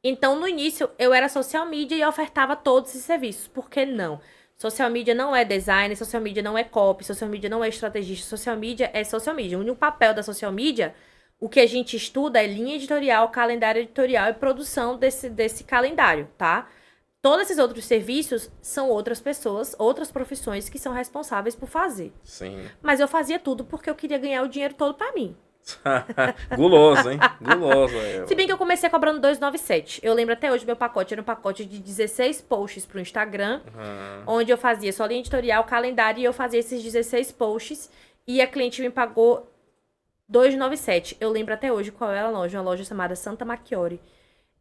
Então, no início, eu era social media e ofertava todos esses serviços. Por que não? Social media não é design, social media não é copy, social media não é estrategista, social media é social media. O único papel da social media, o que a gente estuda é linha editorial, calendário editorial e produção desse calendário, tá? Todos esses outros serviços são outras pessoas, outras profissões que são responsáveis por fazer. Sim. Mas eu fazia tudo porque eu queria ganhar o dinheiro todo pra mim. Guloso, hein? Guloso. Se bem que eu comecei cobrando 2,97. Eu lembro até hoje meu pacote era um pacote de 16 posts pro Instagram, onde eu fazia só linha editorial, calendário, e eu fazia esses 16 posts, e a cliente me pagou 2,97. Eu lembro até hoje qual era a loja, uma loja chamada Santa Macchiori.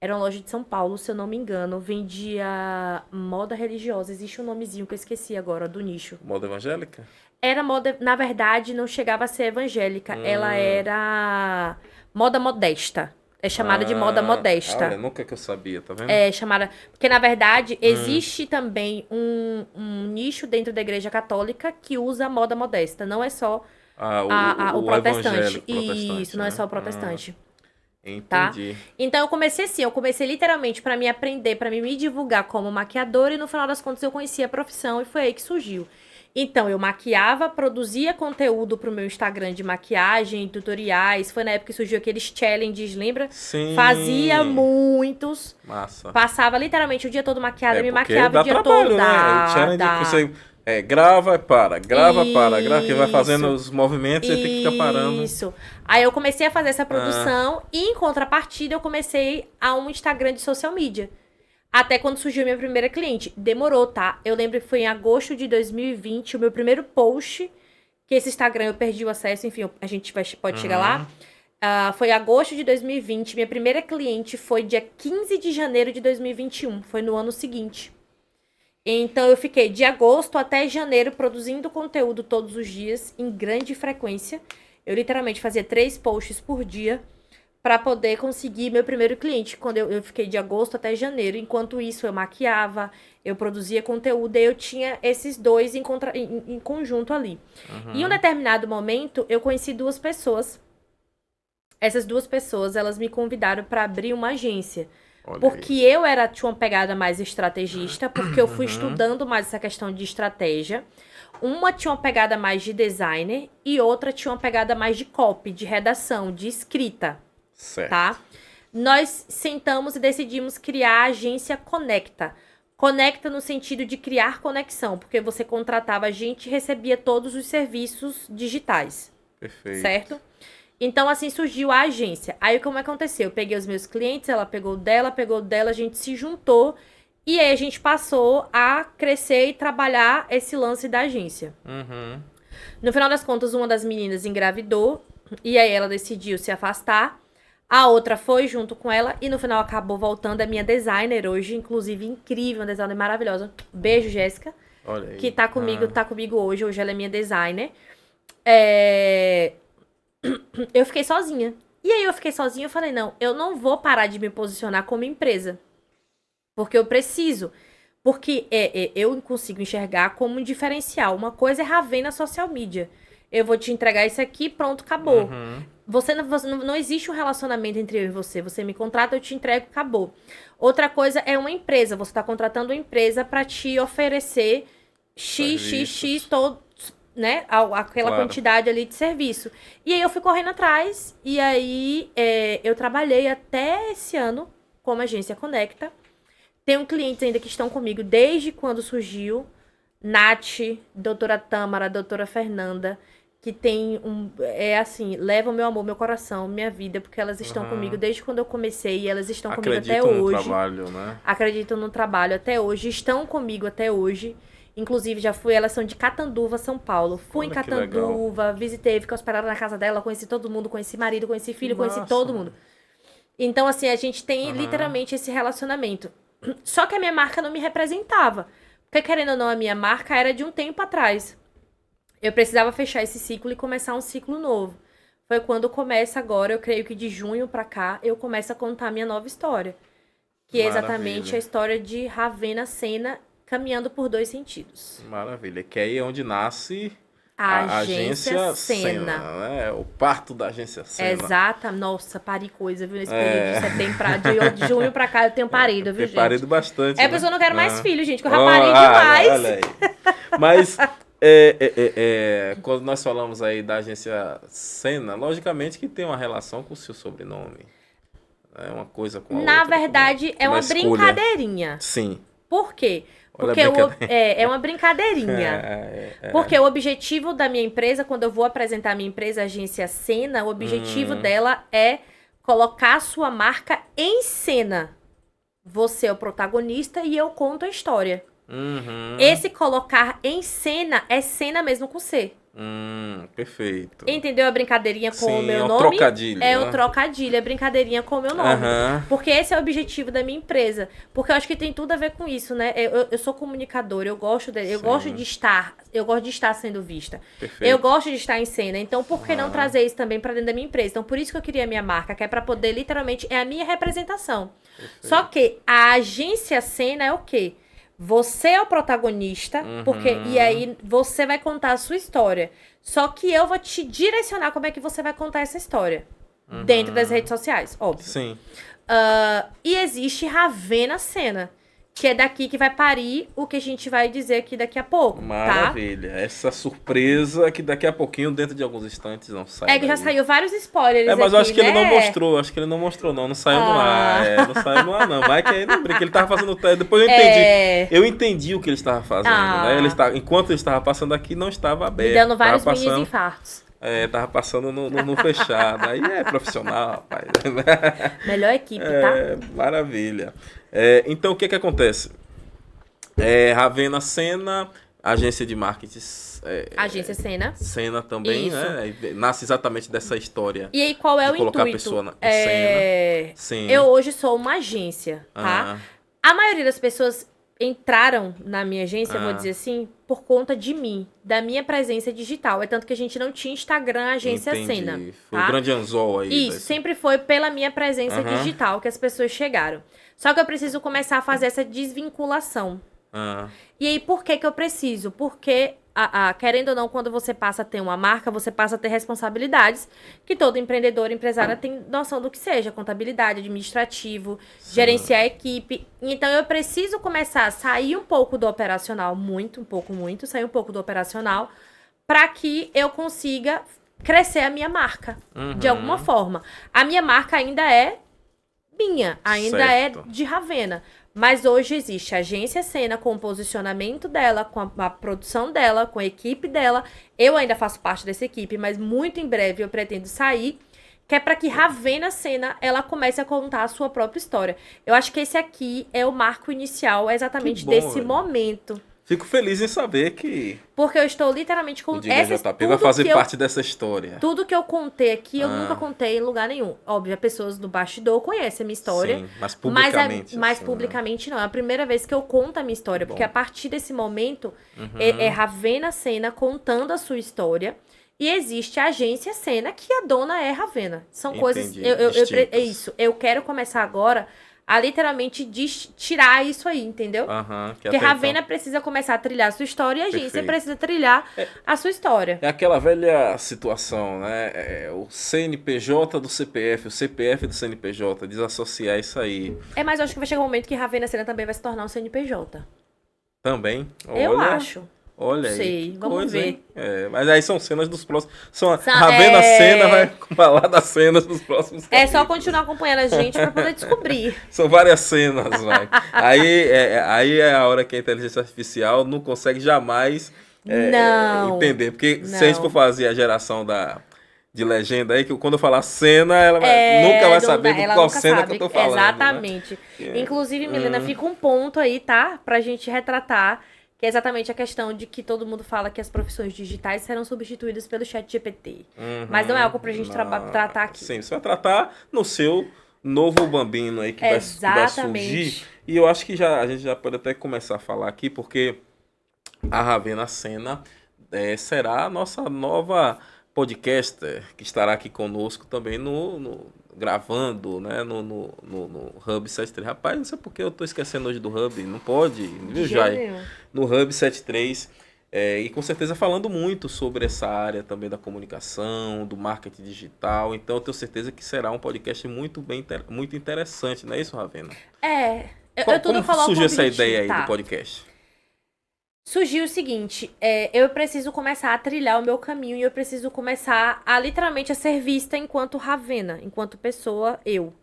Era uma loja de São Paulo, se eu não me engano. Vendia moda religiosa. Existe um nomezinho que eu esqueci agora, do nicho. Moda evangélica? Era moda, na verdade, não chegava a ser evangélica. Ela era moda modesta. É chamada de moda modesta. Olha, nunca que eu sabia, tá vendo? É chamada... Porque, na verdade, existe também um nicho dentro da Igreja Católica que usa a moda modesta. Não é só o protestante. Isso, não é só o protestante. Entendi. Tá? Então, eu comecei assim. Eu comecei literalmente pra me aprender, pra me divulgar como maquiadora. E, no final das contas, eu conheci a profissão e foi aí que surgiu. Então, eu maquiava, produzia conteúdo pro meu Instagram de maquiagem, tutoriais. Foi na época que surgiu aqueles challenges, lembra? Sim. Fazia muitos. Massa. Passava literalmente o dia todo maquiada, me porque maquiava dá o dia trabalho, todo. né? O challenge que você grava e para, grava, para, que vai fazendo os movimentos e tem que ficar parando. Isso. Aí eu comecei a fazer essa produção e, em contrapartida, eu comecei a um Instagram de social media. Até quando surgiu a minha primeira cliente. Demorou, tá? Eu lembro que foi em agosto de 2020, o meu primeiro post, que esse Instagram eu perdi o acesso, enfim, a gente pode chegar lá. Foi em agosto de 2020, minha primeira cliente foi dia 15 de janeiro de 2021, foi no ano seguinte. Então eu fiquei de agosto até janeiro produzindo conteúdo todos os dias, em grande frequência. Eu literalmente fazia 3 posts por dia, para poder conseguir meu primeiro cliente, quando eu fiquei de agosto até janeiro. Enquanto isso, eu maquiava, eu produzia conteúdo, e eu tinha esses dois em conjunto ali. Em um determinado momento, eu conheci 2 pessoas. Essas 2 pessoas, elas me convidaram para abrir uma agência. Olha porque aí. eu tinha uma pegada mais estrategista, porque eu fui estudando mais essa questão de estratégia. Uma tinha uma pegada mais de designer, e outra tinha uma pegada mais de copy, de redação, de escrita. Certo. Tá? Nós sentamos e decidimos criar a agência Conecta. Conecta no sentido de criar conexão, porque você contratava a gente e recebia todos os serviços digitais. Perfeito. Certo? Então, assim surgiu a agência. Aí, como aconteceu? Eu peguei os meus clientes, ela pegou o dela, a gente se juntou e aí a gente passou a crescer e trabalhar esse lance da agência. No final das contas, uma das meninas engravidou e aí ela decidiu se afastar. A outra foi junto com ela e no final acabou voltando. É minha designer hoje, inclusive incrível, uma designer maravilhosa. Beijo, Jéssica. Olha aí. Que tá comigo hoje. Hoje ela é minha designer. Eu fiquei sozinha. E aí eu fiquei sozinha, eu falei, não, eu não vou parar de me posicionar como empresa. Porque eu preciso. Porque eu consigo enxergar como um diferencial. Uma coisa é Ravena social media. Eu vou te entregar isso aqui, pronto, acabou. Não existe um relacionamento entre eu e você. Você me contrata, eu te entrego, acabou. Outra coisa é uma empresa. Você está contratando uma empresa para te oferecer X, todo, né? Aquela quantidade ali de serviço. E aí eu fui correndo atrás. E aí eu trabalhei até esse ano como agência Conecta. Tenho clientes ainda que estão comigo desde quando surgiu. Nath, doutora Tâmara, doutora Fernanda, que tem assim, levam meu amor, meu coração, minha vida, porque elas estão comigo desde quando eu comecei e elas estão comigo até Acreditam no hoje. trabalho, né? Acreditam no trabalho até hoje, estão comigo até hoje. Inclusive, já fui, elas são de Catanduva, São Paulo. Fui em Olha que legal. Catanduva, visitei, fiquei hospedada na casa dela, conheci todo mundo, conheci marido, conheci filho, conheci Massa. todo mundo. Então, assim, a gente tem literalmente esse relacionamento. Só que a minha marca não me representava. Porque, querendo ou não, a minha marca era de um tempo atrás. Eu precisava fechar esse ciclo e começar um ciclo novo. Foi quando começa agora, eu creio que de junho pra cá, eu começo a contar a minha nova história. Que é exatamente Maravilha. a história de Ravena Sena caminhando por 2 sentidos. Maravilha. Que aí é onde nasce A a agência Sena. né? O parto da agência Sena. Exata. Nossa, parei coisa, viu? Nesse período de setembro de junho pra cá, eu tenho parido, viu, Tem gente? parido bastante. É, por isso eu não quero mais Ah. filho, gente, que eu já parei Olha, demais. olha aí. Mas quando nós falamos aí da agência Sena, logicamente que tem uma relação com o seu sobrenome. É uma coisa com a outra. Na verdade, é na uma escolha. brincadeirinha. Sim. Por quê? Olha a Porque brincadeira. é uma brincadeirinha. Porque o objetivo da minha empresa, quando eu vou apresentar a minha empresa, a agência Sena, o objetivo dela é colocar a sua marca em cena. Você é o protagonista e eu conto a história. Uhum. Esse colocar em cena é cena mesmo com C. Perfeito. Entendeu a brincadeirinha com o Sim, meu é um nome? trocadilho, É né? o trocadilho, é brincadeirinha com o meu nome. Aham. Porque esse é o objetivo da minha empresa. Porque eu acho que tem tudo a ver com isso, né? Eu sou comunicadora, eu gosto de estar sendo vista. Perfeito. Eu gosto de estar em cena. Então, por que não trazer isso também pra dentro da minha empresa? Então, por isso que eu queria a minha marca, que é pra poder, literalmente, é a minha representação. Só que a agência Sena é o quê? Você é o protagonista, e aí você vai contar a sua história. Só que eu vou te direcionar como é que você vai contar essa história. Dentro das redes sociais, óbvio. Sim. E existe Ravena Sena, que é daqui que vai parir o que a gente vai dizer aqui daqui a pouco, tá? Maravilha. Essa surpresa que daqui a pouquinho, dentro de alguns instantes, não sai. É que já daí. saiu vários spoilers Mas aqui, eu acho que né? ele não mostrou. Acho que ele não mostrou, não. Não saiu no ar. Não saiu no ar, não. Mas que aí não brinca. Ele tava fazendo. Depois eu entendi. É. Eu entendi o que ele estava fazendo. Né? Enquanto ele estava passando aqui, não estava aberto. Me dando vários tava mini infartos. Tava passando no fechado. Aí é profissional, rapaz. Melhor equipe, tá? Maravilha. Então, o que acontece? Ravena Sena, agência de marketing. Agência Sena. Sena também, Isso. né? Nasce exatamente dessa história. E aí, qual é de o colocar a intuito? pessoa em cena. Sim. Eu hoje sou uma agência, tá? A maioria das pessoas entraram na minha agência, eu vou dizer assim, por conta de mim, da minha presença digital. É tanto que a gente não tinha Instagram Agência Entendi. Sena. Foi Tá? o grande anzol aí. Isso, sempre foi pela minha presença digital que as pessoas chegaram. Só que eu preciso começar a fazer essa desvinculação. E aí, por que eu preciso? Porque, querendo ou não, quando você passa a ter uma marca, você passa a ter responsabilidades que todo empreendedor, empresária tem noção do que seja. Contabilidade, administrativo, gerenciar a equipe. Então, eu preciso começar a sair um pouco do operacional, sair um pouco do operacional, para que eu consiga crescer a minha marca, de alguma forma. A minha marca ainda é minha, ainda Certo. é de Ravena. Mas hoje existe a agência Sena com o posicionamento dela, com a produção dela, com a equipe dela. Eu ainda faço parte dessa equipe, mas muito em breve eu pretendo sair, que é para que Ravena Sena ela comece a contar a sua própria história. Eu acho que esse aqui é o marco inicial exatamente Que bom, desse velho. momento. Fico feliz em saber que Porque eu estou literalmente com o Diga JP vai tudo fazer que eu parte dessa história. Tudo que eu contei aqui, eu nunca contei em lugar nenhum. Óbvio, as pessoas do bastidor conhecem a minha história. Sim, mas publicamente. Mas assim, publicamente não. É a primeira vez que eu conto a minha história. Bom. Porque a partir desse momento, é Ravena Sena contando a sua história. E existe a agência Sena, que a dona é Ravena. São coisas... distintas. É isso. Eu quero começar agora a literalmente tirar isso aí, entendeu? Que Porque até Ravena então precisa começar a trilhar a sua história e a agência Perfeito. precisa trilhar a sua história. é aquela velha situação, né? O CNPJ do CPF, o CPF do CNPJ, desassociar isso aí. Mas eu acho que vai chegar um momento que Ravena Sena também vai se tornar um CNPJ. Também, Eu olha, acho. Olha aí, Sei, que vamos coisa, ver. hein? Mas aí são cenas dos próximos. Ravena Cena vai falar das cenas dos próximos É capítulos. só continuar acompanhando a gente pra poder descobrir. São várias cenas, vai. Aí é a hora que a inteligência artificial não consegue jamais Não. entender. Porque Não. se a gente for fazer a geração de legenda aí, que quando eu falar cena, ela nunca vai saber de qual cena que eu tô falando. Exatamente. Né? Inclusive, Milena, fica um ponto aí, tá? Pra gente retratar, que é exatamente a questão de que todo mundo fala que as profissões digitais serão substituídas pelo chat GPT. Mas não é algo pra gente tratar aqui. Sim, você vai tratar no seu novo bambino aí que vai surgir. E eu acho que a gente já pode até começar a falar aqui, porque a Ravena Cena será a nossa nova podcaster, que estará aqui conosco também gravando, né, no Hub 73. Rapaz, não sei porque eu tô esquecendo hoje do Hub, não pode, viu, Jai? No Hub 73, e com certeza falando muito sobre essa área também da comunicação, do marketing digital, então eu tenho certeza que será um podcast muito interessante, não é isso, Ravena? Como surgiu essa ideia aí do podcast? Surgiu o seguinte, eu preciso começar a trilhar o meu caminho e eu preciso começar a literalmente a ser vista enquanto Ravena, enquanto pessoa, eu.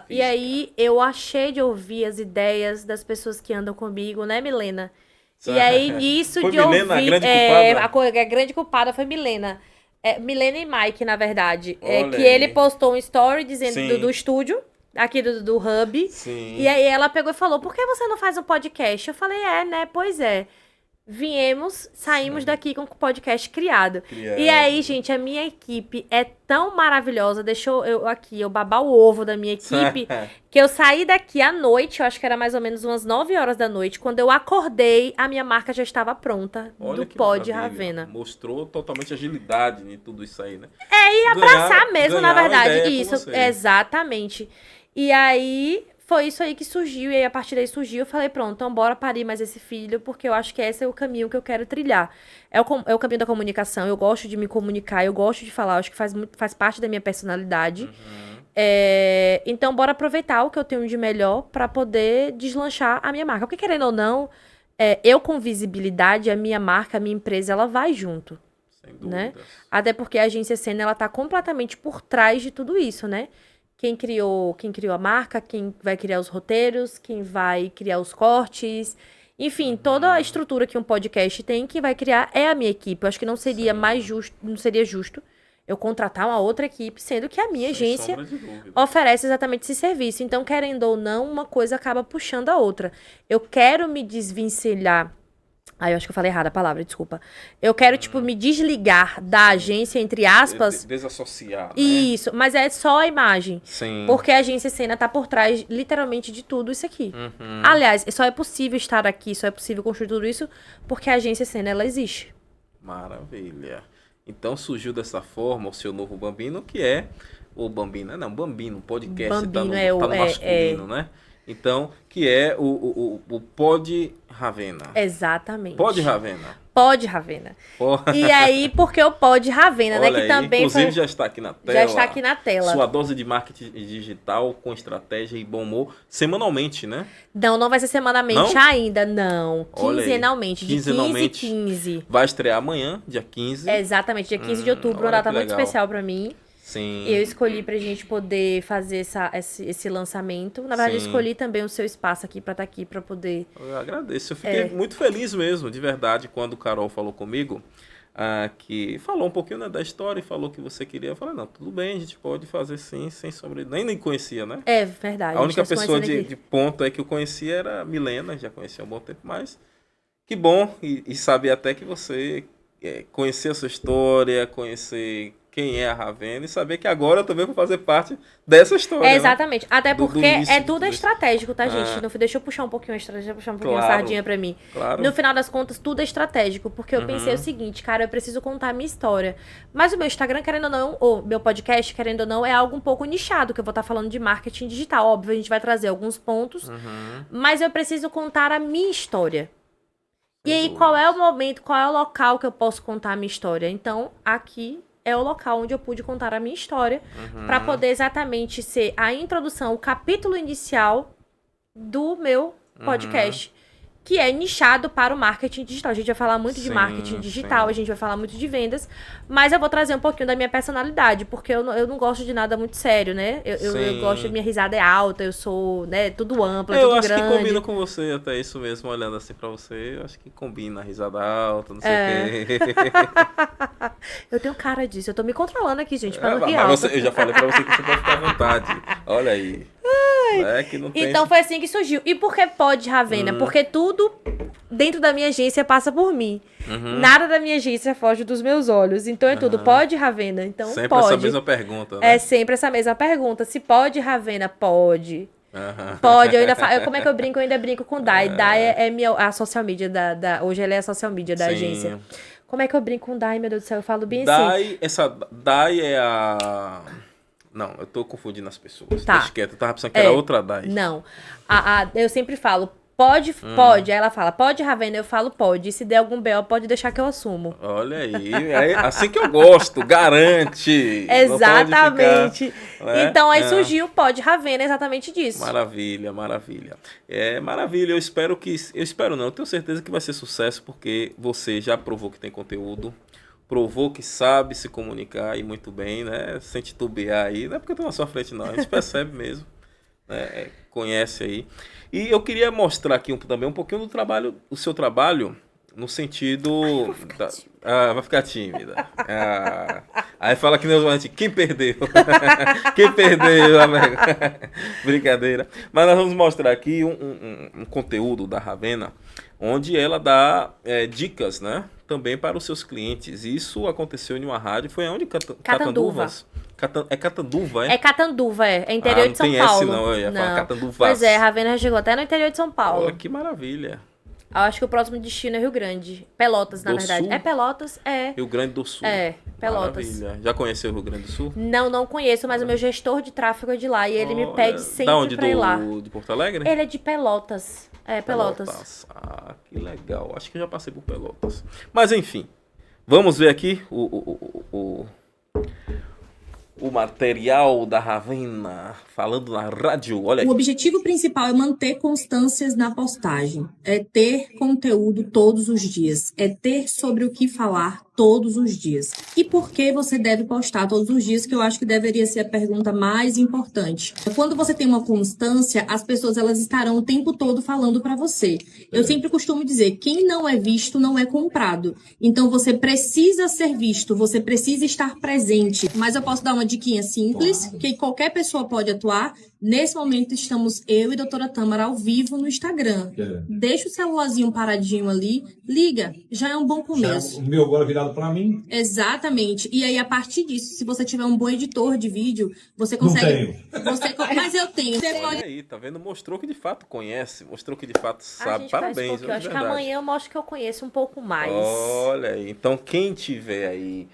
E aí eu achei de ouvir as ideias das pessoas que andam comigo, né, Milena? E aí nisso foi de Milena, ouvir... a grande culpada? A grande culpada foi Milena. Milena e Mike, na verdade. Olha que aí. ele postou um story dizendo do estúdio. Aqui do Hub. Sim. E aí ela pegou e falou, por que você não faz um podcast? Eu falei, né? Pois é. Saímos daqui com o podcast criado. E aí, gente, a minha equipe é tão maravilhosa. Deixou eu babar o ovo da minha equipe, que eu saí daqui à noite, eu acho que era mais ou menos umas 9 horas da noite. Quando eu acordei, a minha marca já estava pronta. Olha do Pod maravilha. Ravena. Mostrou totalmente agilidade em tudo isso aí, né? E abraçar mesmo, na verdade. Isso, exatamente. E aí, foi isso aí que surgiu. E aí, a partir daí surgiu, eu falei, pronto, então bora parir mais esse filho, porque eu acho que esse é o caminho que eu quero trilhar. É o caminho da comunicação, eu gosto de me comunicar, eu gosto de falar, eu acho que faz parte da minha personalidade. Então, bora aproveitar o que eu tenho de melhor pra poder deslanchar a minha marca. Porque, querendo ou não, eu com visibilidade, a minha marca, a minha empresa, ela vai junto. Sem dúvidas. Né? Até porque a Agência Cena, ela tá completamente por trás de tudo isso, né? Quem criou a marca, quem vai criar os roteiros, quem vai criar os cortes. Enfim, toda a estrutura que um podcast tem, quem vai criar é a minha equipe. Eu acho que não seria justo eu contratar uma outra equipe, sendo que a minha agência oferece exatamente esse serviço. Então, querendo ou não, uma coisa acaba puxando a outra. Eu quero me desvencilhar. Eu acho que eu falei errado a palavra, desculpa. Eu quero, me desligar da agência, entre aspas. Desassociar, né? Isso, mas é só a imagem. Sim. Porque a Agência Cena tá por trás, literalmente, de tudo isso aqui. Aliás, só é possível estar aqui, só é possível construir tudo isso, porque a Agência Cena, ela existe. Maravilha. Então, surgiu dessa forma o seu novo Bambino, que é o Bambino. Não, Bambino, um podcast Bambino tá no masculino, né? Então, que é o Pod Ravena. Exatamente. Pod Ravena. Pod Ravena. E aí, porque o Pod Ravena, olha né? Que aí, também inclusive já está aqui na tela. Já está aqui na tela. Sua dose de marketing digital com estratégia e bom humor, semanalmente, né? Não vai ser semanalmente ainda, não. Quinzenalmente, de 15 em 15. Vai estrear amanhã, dia 15. Exatamente, dia 15 de outubro, uma data muito especial pra mim. Sim. Eu escolhi pra gente poder fazer esse lançamento. Na verdade, eu escolhi também o seu espaço aqui pra estar aqui, pra poder... Eu agradeço. Eu fiquei muito feliz mesmo, de verdade, quando o Carol falou comigo, que falou um pouquinho, né, da história e falou que você queria. Eu falei, não, tudo bem, a gente pode fazer sim, sem sombra. Nem conhecia, né? É verdade. A única pessoa de ponto aí que eu conhecia era a Milena, já conhecia há um bom tempo, mas que bom e saber até que você conhecer a sua história, conhecer quem é a Ravena e saber que agora eu também vou fazer parte dessa história. Exatamente. Né? Até porque tudo estratégico, tá, gente? Deixa eu puxar um pouquinho a sardinha pra mim. Claro. No final das contas, tudo é estratégico, porque eu pensei o seguinte, cara, eu preciso contar a minha história. Mas o meu Instagram, querendo ou não, ou meu podcast, querendo ou não, é algo um pouco nichado, que eu vou estar falando de marketing digital. Óbvio, a gente vai trazer alguns pontos, mas eu preciso contar a minha história. E aí, qual é o momento, qual é o local que eu posso contar a minha história? Então, aqui é o local onde eu pude contar a minha história para poder exatamente ser a introdução, o capítulo inicial do meu podcast. que é nichado para o marketing digital. A gente vai falar muito de Sim, marketing digital, sim. a gente vai falar muito de vendas, mas eu vou trazer um pouquinho da minha personalidade, porque eu não gosto de nada muito sério, né? Eu gosto, Sim. minha risada é alta, eu sou, né, tudo ampla, Eu tudo acho que grande. combina com você, até isso mesmo, olhando assim pra você. Eu acho que combina, risada alta, não sei o É. quê. Eu tenho cara disso, eu tô me controlando aqui, gente, pra não rir Mas alto. eu já falei pra você que você pode ficar à vontade. Olha aí. É que não tem. Então foi assim que surgiu. E por que pode, Ravena? Porque tudo dentro da minha agência passa por mim. Nada da minha agência foge dos meus olhos. Então é tudo. Pode, Ravena? Então Sempre essa pode. mesma pergunta, É né? sempre essa mesma pergunta. Se pode, Ravena? Pode. Aham. Pode. Eu ainda como é que eu brinco? Eu ainda brinco com Dai. Dai é a social media hoje ela é a social media da agência. Sim. Como é que eu brinco com Dai, meu Deus do céu? Eu falo bem assim. Dai é a. Não, eu tô confundindo as pessoas. Tá. Deixa quieto, eu tava pensando que era outra Dai. Não. Eu sempre falo, pode. Aí ela fala, pode, Ravena? Eu falo, pode. E se der algum BO, pode deixar que eu assumo. Olha aí, é assim que eu gosto, garante. Exatamente. Não pode ficar, né? Então aí surgiu o Pode Ravena exatamente disso. Maravilha, maravilha. Maravilha, eu espero não, eu tenho certeza que vai ser sucesso, porque você já provou que tem conteúdo, provou que sabe se comunicar e muito bem, né? Sem titubear aí, não é porque eu tô na sua frente não, a gente percebe mesmo, né? Conhece aí. E eu queria mostrar aqui também um pouquinho do trabalho, o seu trabalho, no sentido... vai ficar tímida. Aí fala que não, quem perdeu? Quem perdeu? Brincadeira. Mas nós vamos mostrar aqui um conteúdo da Ravena, onde ela dá dicas, né? Também para os seus clientes. Isso aconteceu em uma rádio, foi onde? Catanduvas? É Catanduva, é? É Catanduva, é interior de São não tem Paulo. S não, eu ia falar Catanduvas. Pois é, Ravena já chegou até no interior de São Paulo. Olha que maravilha. Eu acho que o próximo destino é Rio Grande. Pelotas, na verdade. Sul? É Pelotas, é. Rio Grande do Sul. É, Pelotas. Maravilha. Já conheceu o Rio Grande do Sul? Não conheço, mas o meu gestor de tráfego é de lá e ele me pede Da sempre onde? pra ir lá. De Porto Alegre? Ele é de Pelotas. É, Pelotas. Ah, que legal. Acho que eu já passei por Pelotas. Mas enfim, vamos ver aqui o material da Ravena falando na rádio. Olha aí. O objetivo principal é manter constâncias na postagem, é ter conteúdo todos os dias, é ter sobre o que falar todos os dias. E por que você deve postar todos os dias, que eu acho que deveria ser a pergunta mais importante. Quando você tem uma constância, as pessoas elas estarão o tempo todo falando para você. Eu sempre costumo dizer, quem não é visto não é comprado. Então você precisa ser visto, você precisa estar presente. Mas eu posso dar uma diquinha simples, que qualquer pessoa pode atuar. Nesse momento estamos eu e a doutora Tâmara ao vivo no Instagram. Deixa o celularzinho paradinho ali, liga, já é um bom começo. O meu agora virado para mim. Exatamente. E aí, a partir disso, se você tiver um bom editor de vídeo, você consegue... Mas eu tenho. Você pode... Olha aí, tá vendo? Mostrou que de fato conhece, mostrou que de fato A sabe. gente faz Parabéns, pouquinho. de Acho que verdade. amanhã eu mostro que eu conheço um pouco mais. Olha aí, então quem tiver aí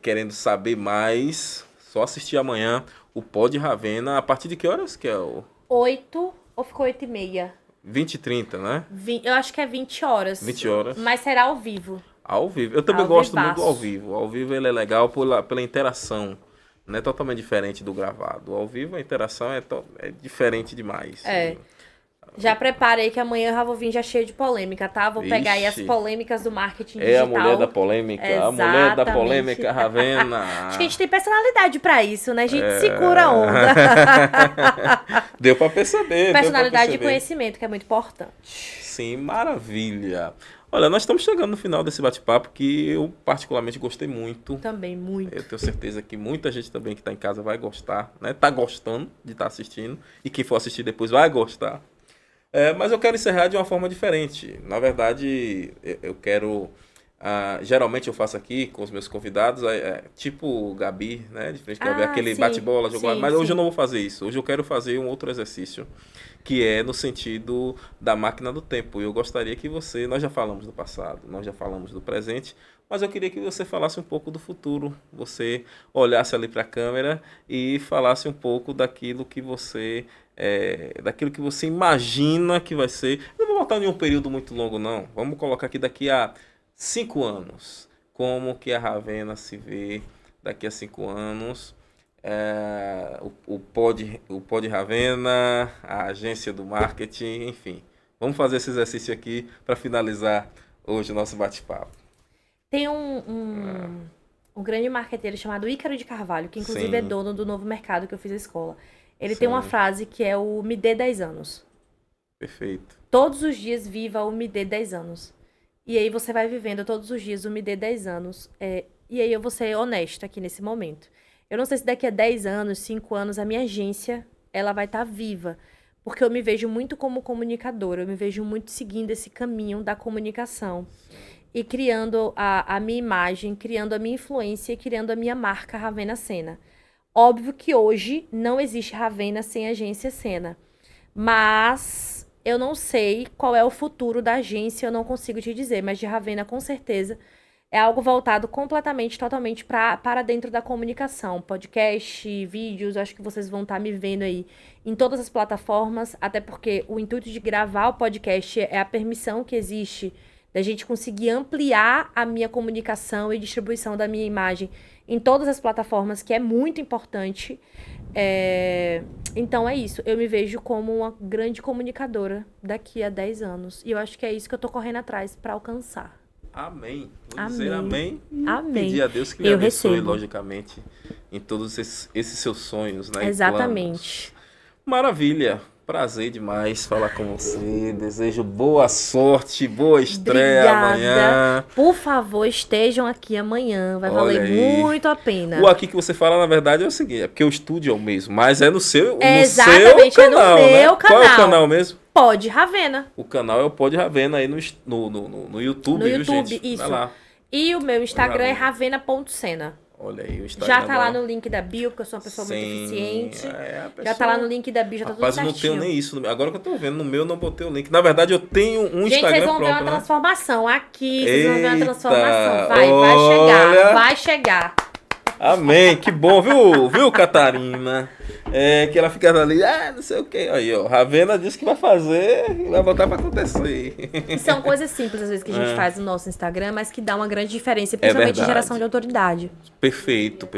querendo saber mais, só assistir amanhã o Pod Ravena. A partir de que horas que é o 8 ou ficou 8h30? 20h30, né? Eu acho que é 20 horas. 20 horas. Mas será ao vivo. Ao vivo. Eu também Ao gosto vivaço. muito do ao vivo. Ao vivo ele é legal pela interação. Não é totalmente diferente do gravado. Ao vivo a interação é diferente demais. É. Já preparei que amanhã eu já vou vir já cheio de polêmica, tá? Vou pegar aí as Ixi. polêmicas do marketing É digital. a mulher da polêmica. A mulher da Exatamente. polêmica, Ravena. Acho que a gente tem personalidade pra isso, né? A gente segura a onda. Deu pra perceber. Personalidade e conhecimento, que é muito importante. Sim, maravilha. Olha, nós estamos chegando no final desse bate-papo que eu particularmente gostei muito. Também, muito. Eu tenho certeza que muita gente também que está em casa vai gostar, né? Tá gostando de estar assistindo. E quem for assistir depois vai gostar. Mas eu quero encerrar de uma forma diferente. Na verdade, eu quero... geralmente eu faço aqui com os meus convidados, tipo o Gabi, né? De frente com o Gabi, aquele sim, bate-bola, jogar. sim, Mas hoje sim. eu não vou fazer isso. Hoje eu quero fazer um outro exercício, que é no sentido da máquina do tempo. Eu gostaria que você... Nós já falamos do passado, nós já falamos do presente, mas eu queria que você falasse um pouco do futuro. Você olhasse ali para a câmera e falasse um pouco daquilo que você... daquilo que você imagina que vai ser. Não vou botar em um período muito longo, não. Vamos colocar aqui daqui a 5 anos. Como que a Ravena se vê daqui a 5 anos. O Pod Ravena, a agência do marketing, enfim. Vamos fazer esse exercício aqui para finalizar hoje o nosso bate-papo. Tem um grande marqueteiro chamado Ícaro de Carvalho, que inclusive é dono do Novo Mercado que eu fiz a escola. Ele tem uma frase que é o me dê 10 anos. Perfeito. Todos os dias viva o me dê 10 anos. E aí você vai vivendo todos os dias o me dê 10 anos. E aí eu vou ser honesta aqui nesse momento. Eu não sei se daqui a 10 anos, 5 anos, a minha agência ela vai estar viva. Porque eu me vejo muito como comunicadora. Eu me vejo muito seguindo esse caminho da comunicação. E criando a minha imagem, criando a minha influência e criando a minha marca Ravenna Sena. Óbvio que hoje não existe Ravenna sem agência Sena. Mas eu não sei qual é o futuro da agência, eu não consigo te dizer. Mas de Ravenna, com certeza, é algo voltado completamente, totalmente para dentro da comunicação. Podcast, vídeos, acho que vocês vão estar me vendo aí em todas as plataformas. Até porque o intuito de gravar o podcast é a permissão que existe da gente conseguir ampliar a minha comunicação e distribuição da minha imagem em todas as plataformas, que é muito importante. Então é isso, eu me vejo como uma grande comunicadora daqui a 10 anos. E eu acho que é isso que eu tô correndo atrás para alcançar. Amém. Vou dizer amém. Amém. Pedir a Deus que me abençoe, logicamente, em todos esses seus sonhos, né? Exatamente. Maravilha. Prazer demais falar com você. Desejo boa sorte, boa estreia. Obrigada. Amanhã. Por favor, estejam aqui amanhã. Vai valer muito a pena. O aqui que você fala, na verdade, é o seguinte: é porque o estúdio é o mesmo, mas é no seu, exatamente, seu canal, é no meu né? canal. Qual é o canal mesmo? Pod Ravenna. O canal é o Pod Ravenna aí no YouTube, viu, gente? Isso. Vai lá. E o meu Instagram é ravenna.sena. Olha aí o Instagram. Já tá lá no link da bio, porque eu sou uma pessoa muito eficiente. Já tá lá no link da bio, já tá tudo certinho. Rapaz, eu não tenho nem isso. Agora que eu tô vendo, no meu eu não botei o link. Na verdade, eu tenho um Instagram próprio. Gente, vocês vão ver uma né? transformação aqui. Vocês vão ver uma transformação. Vai chegar. Amém, que bom, viu, Catarina? Que ela fica ali, não sei o que. Aí, ó, Ravenna disse que vai fazer e vai botar pra acontecer. E são coisas simples, às vezes, que a gente faz no nosso Instagram, mas que dá uma grande diferença, principalmente em geração de autoridade. Perfeito.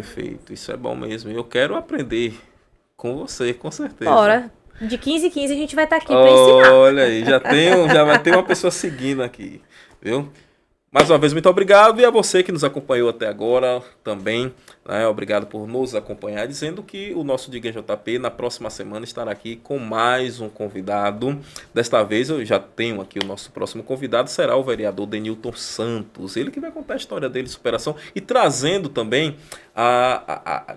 Isso é bom mesmo. Eu quero aprender com você, com certeza. Bora. De 15 em 15 a gente vai estar aqui pra ensinar. Olha aí, já vai ter uma pessoa seguindo aqui, viu? Mais uma vez, muito obrigado. E a você que nos acompanhou até agora também, né? Obrigado por nos acompanhar. Dizendo que o nosso Diga JP na próxima semana estará aqui com mais um convidado. Desta vez eu já tenho aqui o nosso próximo convidado, será o vereador Denilton Santos. Ele que vai contar a história dele, superação, e trazendo também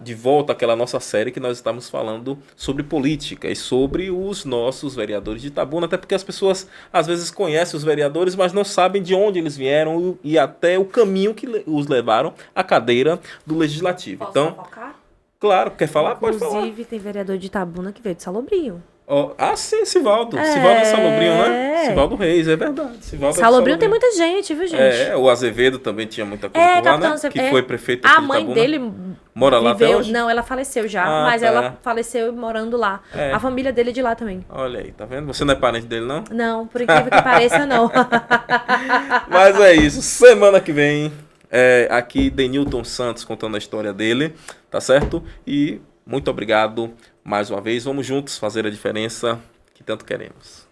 de volta aquela nossa série que nós estamos falando sobre política e sobre os nossos vereadores de Itabuna, até porque as pessoas às vezes conhecem os vereadores, mas não sabem de onde eles vieram e até o caminho que os levaram à cadeira do Legislativo. Posso então, focar? Claro, quer falar? Pode falar. Inclusive, tem vereador de Itabuna que veio de Salobrinho. Sim, Sivaldo. Sivaldo é Salobrinho, né? Sivaldo Reis, é verdade. Salobrinho tem muita gente, viu, gente? O Azevedo também tinha muita coisa por lá, né? Que foi prefeito aqui de Itabuna. A mãe dele mora lá até hoje? Não, ela faleceu já, mas ela faleceu morando lá. A família dele é de lá também. Olha aí, tá vendo? Você não é parente dele, não? Não, por incrível que pareça, não. Mas é isso. Semana que vem, aqui Denilton Santos contando a história dele, tá certo? E muito obrigado mais uma vez. Vamos juntos fazer a diferença que tanto queremos.